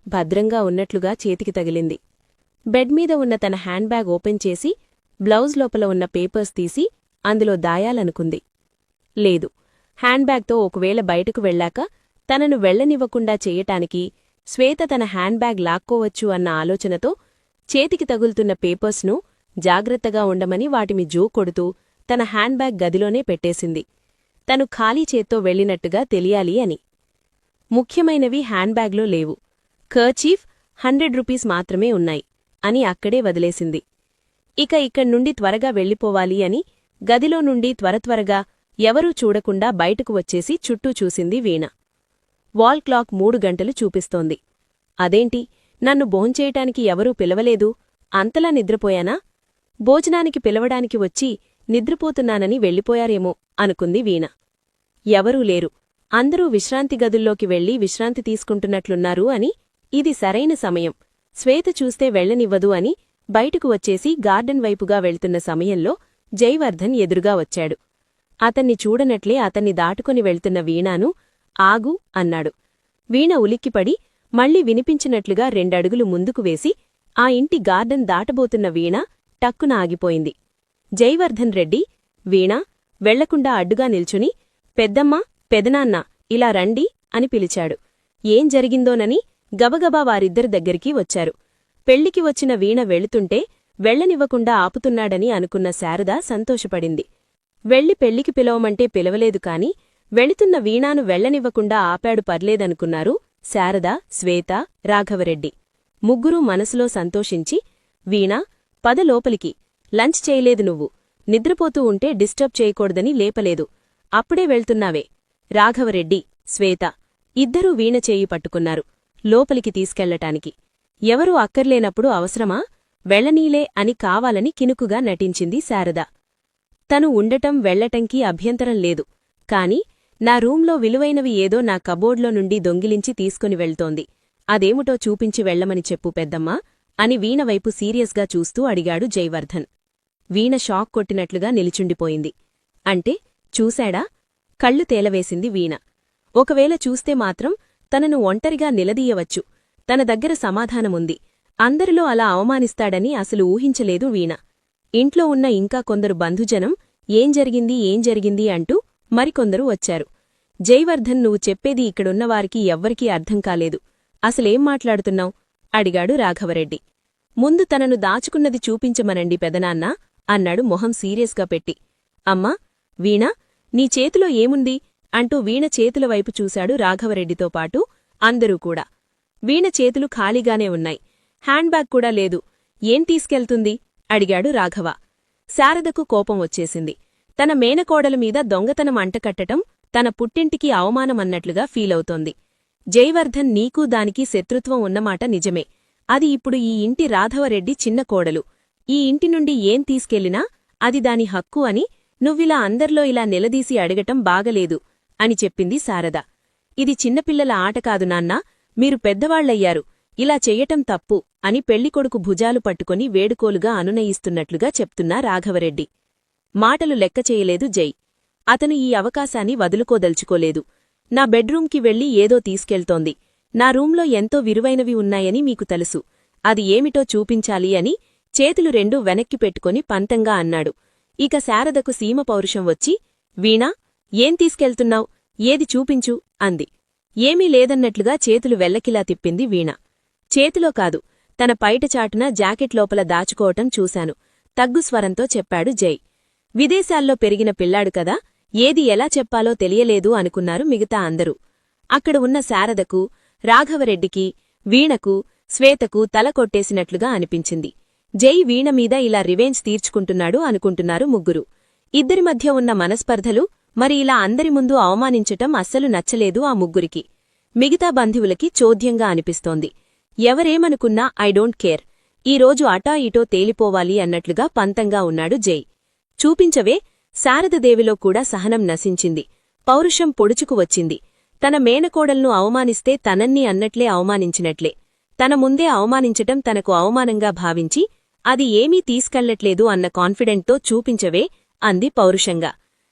భద్రంగా ఉన్నట్లుగా చేతికి తగిలింది. బెడ్మీద ఉన్న తన హ్యాండ్ బ్యాగ్ ఓపెన్ చేసి బ్లౌజ్ లోపల ఉన్న పేపర్స్ తీసి అందులో దాయాలనుకుంది. లేదు, హ్యాండ్ బ్యాగ్తో ఒకవేళ బయటకు వెళ్లాక తనను వెళ్లనివ్వకుండా చెయ్యటానికి శ్వేత తన హ్యాండ్ బ్యాగ్ లాక్కోవచ్చు అన్న ఆలోచనతో చేతికి తగులుతున్న పేపర్స్ను జాగ్రత్తగా ఉండమని వాటిమి జో కొడుతూ తన హ్యాండ్ బ్యాగ్ గదిలోనే పెట్టేసింది. తను ఖాళీ చేత్తో వెళ్లినట్టుగా తెలియాలి అని. ముఖ్యమైనవి హ్యాండ్ బ్యాగ్లో లేవు. కర్చీఫ్ 100 రూపీస్ మాత్రమే ఉన్నాయి అని అక్కడే వదిలేసింది. ఇక ఇక్కడ్నుండి త్వరగా వెళ్ళిపోవాలి అని గదిలో నుండి త్వరత్వరగా ఎవరూ చూడకుండా బయటకు వచ్చేసి చుట్టూ చూసింది వీణ. వాల్ క్లాక్ 3 గంటలు చూపిస్తోంది. అదేంటి, నన్ను భోంచేయటానికి ఎవరూ పిలవలేదు, అంతలా నిద్రపోయానా? భోజనానికి పిలవడానికి వచ్చి నిద్రపోతున్నానని వెళ్ళిపోయారేమో అనుకుంది వీణ. ఎవరూ లేరు. అందరూ విశ్రాంతి గదుల్లోకి వెళ్లి విశ్రాంతి తీసుకుంటున్నట్లున్నారు అని ఇది సరైన సమయం, శ్వేత చూస్తే వెళ్లనివ్వదు అని బయటకు వచ్చేసి గార్డెన్ వైపుగా వెళ్తున్న సమయంలో జైవర్ధన్ ఎదురుగా వచ్చాడు. అతన్ని చూడనట్లే అతన్ని దాటుకుని వెళ్తున్న వీణాను ఆగు అన్నాడు. వీణ ఉలిక్కిపడి మళ్లీ వినిపించినట్లుగా 2 అడుగులు ముందుకు వేసి ఆ ఇంటి గార్డెన్ దాటబోతున్న వీణ టక్కున ఆగిపోయింది. జైవర్ధన్ రెడ్డి వీణా వెళ్లకుండా అడ్డుగా నిల్చుని పెద్దమ్మా, పెదనాన్న ఇలా రండి అని పిలిచాడు. ఏం జరిగిందోనని గబగబా వారిద్దరి దగ్గరికి వచ్చారు. పెళ్లికి వచ్చిన వీణ వెళుతుంటే వెళ్లనివ్వకుండా ఆపుతున్నాడని అనుకున్న శారద సంతోషపడింది. వెళ్లి పెళ్లికి పిలవమంటే పిలవలేదు కాని వెళుతున్న వీణాను వెళ్లనివ్వకుండా ఆపాడు పర్లేదనుకున్నారు శారద, శ్వేత, రాఘవరెడ్డి. ముగ్గురూ మనసులో సంతోషించి వీణా పద లోపలికి, లంచ్ చేయలేదు నువ్వు, నిద్రపోతూ ఉంటే డిస్టర్బ్ చేయకూడదని లేపలేదు, అప్పుడే వెళ్తున్నావే. రాఘవరెడ్డి, శ్వేత ఇద్దరూ వీణ చేయి పట్టుకున్నారు లోపలికి తీసుకెళ్లటానికి. ఎవరూ అక్కర్లేనప్పుడు అవసరమా, వెళ్లనీలే అని కావాలని కినుకుగా నటించింది శారద. తను ఉండటం వెళ్లటంకీ అభ్యంతరం లేదు, కాని నా రూంలో విలువైనవి ఏదో నా కబోర్డ్లో నుండి దొంగిలించి తీసుకుని వెళ్తోంది, అదేమిటో చూపించి వెళ్లమని చెప్పు పెద్దమ్మా అని వీణవైపు సీరియస్గా చూస్తూ అడిగాడు జైవర్ధన్. వీణ షాక్ కొట్టినట్లుగా నిలిచుండిపోయింది. అంటే చూశాడా? కళ్ళు తేలవేసింది వీణ. ఒకవేళ చూస్తే మాత్రం తనను ఒంటరిగా నిలదీయవచ్చు, తన దగ్గర సమాధానముంది, అందరిలో అలా అవమానిస్తాడని అసలు ఊహించలేదు వీణ. ఇంట్లో ఉన్న ఇంకా కొందరు బంధుజనం ఏం జరిగింది అంటూ మరికొందరు వచ్చారు. జైవర్ధన్, నువ్వు చెప్పేది ఇక్కడున్నవారికి ఎవ్వరికీ అర్థం కాలేదు, అసలేం మాట్లాడుతున్నావ్ అడిగాడు రాఘవరెడ్డి. ముందు తనను దాచుకున్నది చూపించమనండి పెదనాన్నా అన్నాడు మొహం సీరియస్గా పెట్టి. అమ్మా, వీణా నీ చేతిలో ఏముంది అంటూ వీణ చేతుల వైపు చూశాడు రాఘవరెడ్డితో పాటు అందరూ కూడా. వీణ చేతులు ఖాళీగానే ఉన్నాయి, హ్యాండ్ బ్యాగ్ కూడా లేదు, ఏం తీసుకెళ్తుంది అడిగాడు రాఘవ. శారదకు కోపం వచ్చేసింది. తన మేనకోడల మీద దొంగతనం అంటకట్టటం తన పుట్టింటికి అవమానమన్నట్లుగా ఫీలవుతోంది. జైవర్ధన్ నీకూ దానికి శత్రుత్వం ఉన్నమాట నిజమే, అది ఇప్పుడు ఈ ఇంటి రాఘవరెడ్డి చిన్న కోడలు, ఈ ఇంటి నుండి ఏం తీసుకెళ్లినా అది దాని హక్కు అని నువ్విలా అందర్లో ఇలా నిలదీసి అడగటం బాగలేదు అని చెప్పింది శారద. ఇది చిన్నపిల్లల ఆట కాదు నాన్నా, మీరు పెద్దవాళ్లయ్యారు, ఇలా చెయ్యటం తప్పు అని పెళ్లికొడుకు భుజాలు పట్టుకొని వేడుకోలుగా అనునయిస్తున్నట్లుగా చెప్తున్నా రాఘవరెడ్డి. మాటలు లెక్క చేయలేదు జై. అతను ఈ అవకాశాన్ని వదులుకోదలుచుకోలేదు. నా బెడ్రూంకి వెళ్లి ఏదో తీసుకెళ్తోంది. నా రూంలో ఎంతో విలువైనవి ఉన్నాయని మీకు తెలుసు. అది ఏమిటో చూపించాలి అని చేతులు రెండూ వెనక్కి పెట్టుకుని పంతంగా అన్నాడు. ఇక శారదకు సీమ పౌరుషం వచ్చి, వీణా, ఏం తీసుకెళ్తున్నావ్? ఏది చూపించు అంది. ఏమీ లేదన్నట్లుగా చేతులు వెల్లకిలా తిప్పింది వీణ. చేతిలో కాదు, తన పైటచాటున జాకెట్ లోపల దాచుకోవటం చూశాను తగ్గు స్వరంతో చెప్పాడు జై. విదేశాల్లో పెరిగిన పిల్లాడు కదా, ఏది ఎలా చెప్పాలో తెలియలేదు అనుకున్నారు మిగతా అందరూ. అక్కడ ఉన్న శారదకు, రాఘవరెడ్డికి, వీణకు, శ్వేతకు తల కొట్టేసినట్లుగా అనిపించింది. జై వీణ మీద ఇలా రివెంజ్ తీర్చుకుంటున్నాడు అనుకుంటున్నారు ముగ్గురు. ఇద్దరి మధ్య ఉన్న మనస్పర్ధలు, మరి ఇలా అందరి ముందు అవమానించటం అస్సలు నచ్చలేదు ఆ ముగ్గురికి. మిగతా బంధువులకి చోద్యంగా అనిపిస్తోంది. ఎవరేమనుకున్నా ఐ డోంట్ కేర్, ఈరోజు అటా ఇటో తేలిపోవాలి అన్నట్లుగా పంతంగా ఉన్నాడు జై. చూపించవే. శారదదేవిలో కూడా సహనం నశించింది. పౌరుషం పొడుచుకు వచ్చింది. తన మేనకోడల్ను అవమానిస్తే తనన్ని అన్నట్లే అవమానించినట్లే. తన ముందే అవమానించటం తనకు అవమానంగా భావించి అది ఏమీ తీసుకెళ్లట్లేదు అన్న కాన్ఫిడెంట్తో చూపించవే అంది పౌరుషంగా.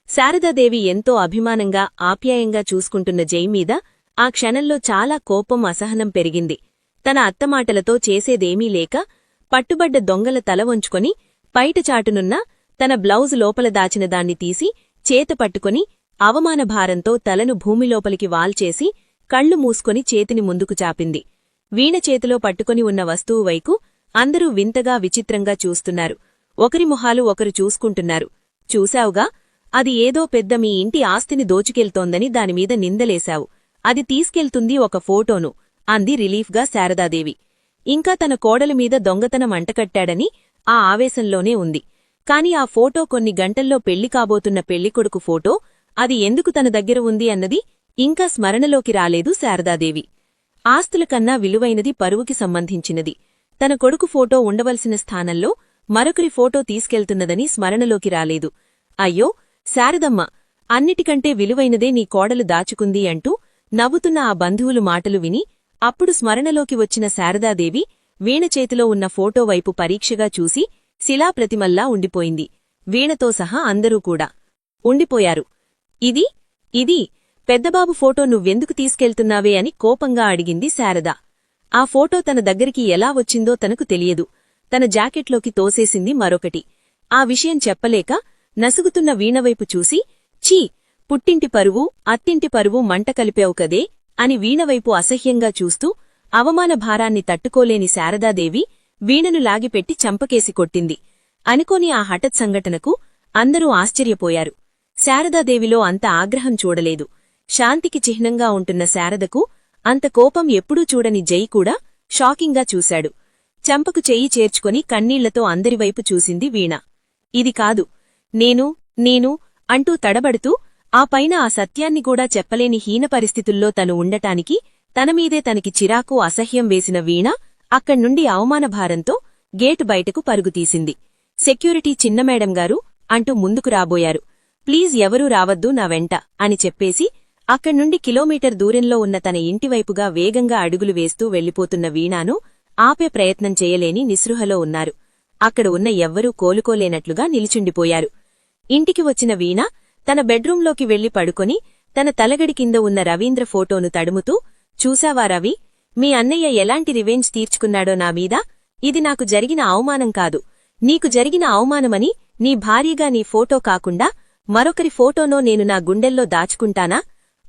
శారదాదేవి ఎంతో అభిమానంగా ఆప్యాయంగా చూసుకుంటున్న జై మీద ఆ క్షణంలో చాలా కోపం, అసహనం పెరిగింది. తన అత్తమాటలతో చేసేదేమీ లేక పట్టుబడ్డ దొంగల తల వంచుకొని పైటచాటునున్న తన బ్లౌజు లోపల దాచిన దాన్ని తీసి చేత పట్టుకొని అవమానభారంతో తలను భూమిలోపలికి వాల్చేసి కళ్ళు మూసుకొని చేతిని ముందుకు చాపింది. వీణ చేతిలో పట్టుకొని ఉన్న వస్తువు వైపు అందరూ వింతగా విచిత్రంగా చూస్తున్నారు. ఒకరి మొహాలు ఒకరు చూసుకుంటున్నారు. చూశావుగా, అది ఏదో పెద్ద మీ ఇంటి ఆస్తిని దోచుకెళ్తోందని దానిమీద నిందలేశావు. అది తీసుకెళ్తుంది ఒక ఫోటోను అంది రిలీఫ్గా శారదాదేవి. ఇంకా తన కోడలిమీద దొంగతనం అంటకట్టాడని ఆ ఆవేశంలోనే ఉంది. కాని ఆ ఫోటో కొన్ని గంటల్లో పెళ్లి కాబోతున్న పెళ్లికొడుకు ఫోటో, అది ఎందుకు తన దగ్గర ఉంది అన్నది ఇంకా స్మరణలోకి రాలేదు శారదాదేవి. ఆస్తుల కన్నా విలువైనది పరువుకి సంబంధించినది. తన కొడుకు ఫోటో ఉండవలసిన స్థానంలో మరొకరి ఫోటో తీసుకెళ్తున్నదని స్మరణలోకి రాలేదు. అయ్యో శారదమ్మ, అన్నిటికంటే విలువైనదే నీ కోడలు దాచుకుంది అంటూ నవ్వుతున్న ఆ బంధువులు మాటలు విని అప్పుడు స్మరణలోకి వచ్చిన శారదాదేవి వీణ చేతిలో ఉన్న ఫోటో వైపు పరీక్షగా చూసి శిలాప్రతిమల్లా ఉండిపోయింది. వీణతో సహా అందరూ కూడా ఉండిపోయారు. ఇది పెద్దబాబు ఫోటో నువ్వెందుకు తీసుకెళ్తున్నావే అని కోపంగా అడిగింది శారద. ఆ ఫోటో తన దగ్గరికి ఎలా వచ్చిందో తనకు తెలియదు. తన జాకెట్లోకి తోసేసింది మరొకటి. ఆ విషయం చెప్పలేక నసుగుతున్న వీణవైపు చూసి, ఛీ, పుట్టింటి పరువు, అత్తింటి పరువు మంట కలిపావు కదే అని వీణవైపు అసహ్యంగా చూస్తూ అవమాన భారాన్ని తట్టుకోలేని శారదాదేవి వీణను లాగిపెట్టి చంపకేసి కొట్టింది. అనుకోని ఆ హఠత్ సంఘటనకు అందరూ ఆశ్చర్యపోయారు. శారదాదేవిలో అంత ఆగ్రహం చూడలేదు. శాంతికి చిహ్నంగా ఉంటున్న శారదకు అంత కోపం ఎప్పుడూ చూడని జై కూడా షాకింగ్గా చూశాడు. చంపకు చెయ్యి చేర్చుకొని కన్నీళ్లతో అందరివైపు చూసింది వీణ. ఇది కాదు, నేను అంటూ తడబడుతూ ఆ పైన ఆ సత్యాన్ని కూడా చెప్పలేని హీన పరిస్థితుల్లో తను ఉండటానికి తనమీదే తనకి చిరాకు, అసహ్యం వేసిన వీణ అక్కడ్నుండి అవమానభారంతో గేటు బయటకు పరుగుతీసింది. సెక్యూరిటీ చిన్నమేడంగారు అంటూ ముందుకు రాబోయారు. ప్లీజ్ ఎవరూ రావద్దు నా వెంట అని చెప్పేసి అక్కడ్నుండి కిలోమీటర్ దూరంలో ఉన్న తన ఇంటివైపుగా వేగంగా అడుగులు వేస్తూ వెళ్లిపోతున్న వీణాను ఆపే ప్రయత్నం చేయలేని నిస్పృహలో ఉన్నారు. అక్కడ ఉన్న ఎవ్వరూ కోలుకోలేనట్లుగా నిలిచుండిపోయారు. ఇంటికి వచ్చిన వీణ తన బెడ్రూంలోకి వెళ్లి పడుకొని తన తలగడి కింద ఉన్న రవీంద్ర ఫోటోను తడుముతూ, చూశావా రవి, మీ అన్నయ్య ఎలాంటి రివెంజ్ తీర్చుకున్నాడో నా మీద? ఇది నాకు జరిగిన అవమానం కాదు, నీకు జరిగిన అవమానమని నీ భార్యగా నీ ఫోటో కాకుండా మరొకరి ఫోటోనో నేను నా గుండెల్లో దాచుకుంటానా?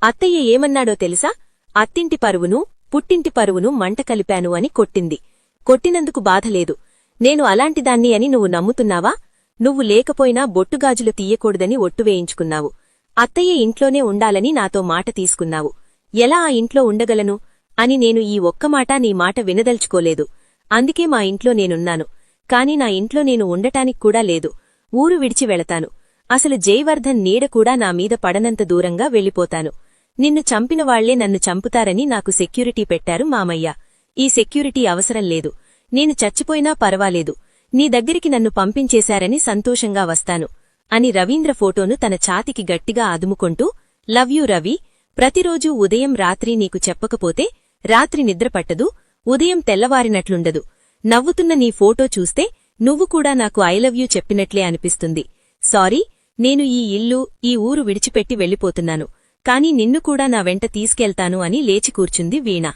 అత్తయ్య ఏమన్నాడో తెలుసా? అత్తింటి పరువును, పుట్టింటి పరువును మంట కలిపాను అని కొట్టింది. కొట్టినందుకు బాధలేదు. నేను అలాంటిదాన్ని అని నువ్వు నమ్ముతున్నావా? నువ్వు లేకపోయినా బొట్టుగాజులు తీయకూడదని ఒట్టు వేయించుకున్నావు. అత్తయ్య ఇంట్లోనే ఉండాలని నాతో మాట తీసుకున్నావు. ఎలా ఆ ఇంట్లో ఉండగలను అని నేను ఈ ఒక్క మాట నీ మాట వినదల్చుకోలేదు. అందుకే మా ఇంట్లో నేనున్నాను. కాని నా ఇంట్లో నేను ఉండటానికి కూడా లేదు. ఊరు విడిచి వెళతాను. అసలు జయవర్ధన్ నీడ కూడా నా మీద పడనంత దూరంగా వెళ్ళిపోతాను. నిన్ను చంపిన వాళ్లే నన్ను చంపుతారని నాకు సెక్యూరిటీ పెట్టారు మామయ్య. ఈ సెక్యూరిటీ అవసరం లేదు. నేను చచ్చిపోయినా పర్వాలేదు. నీ దగ్గరికి నన్ను పంపించేశారని సంతోషంగా వస్తాను అని రవీంద్ర ఫోటోను తన ఛాతికి గట్టిగా అదుముకొంటూ, లవ్ యూ రవి, ప్రతిరోజూ ఉదయం రాత్రి నీకు చెప్పకపోతే రాత్రి నిద్రపట్టదు, ఉదయం తెల్లవారినట్లుండదు. నవ్వుతున్న నీ ఫోటో చూస్తే నువ్వు కూడా నాకు ఐ లవ్ యూ చెప్పినట్లే అనిపిస్తుంది. సారీ, నేను ఈ ఇల్లు, ఈ ఊరు విడిచిపెట్టి వెళ్ళిపోతున్నాను. కాని నిన్ను కూడా నా వెంట తీసుకెళ్తాను అని లేచి కూర్చుంది వీణ.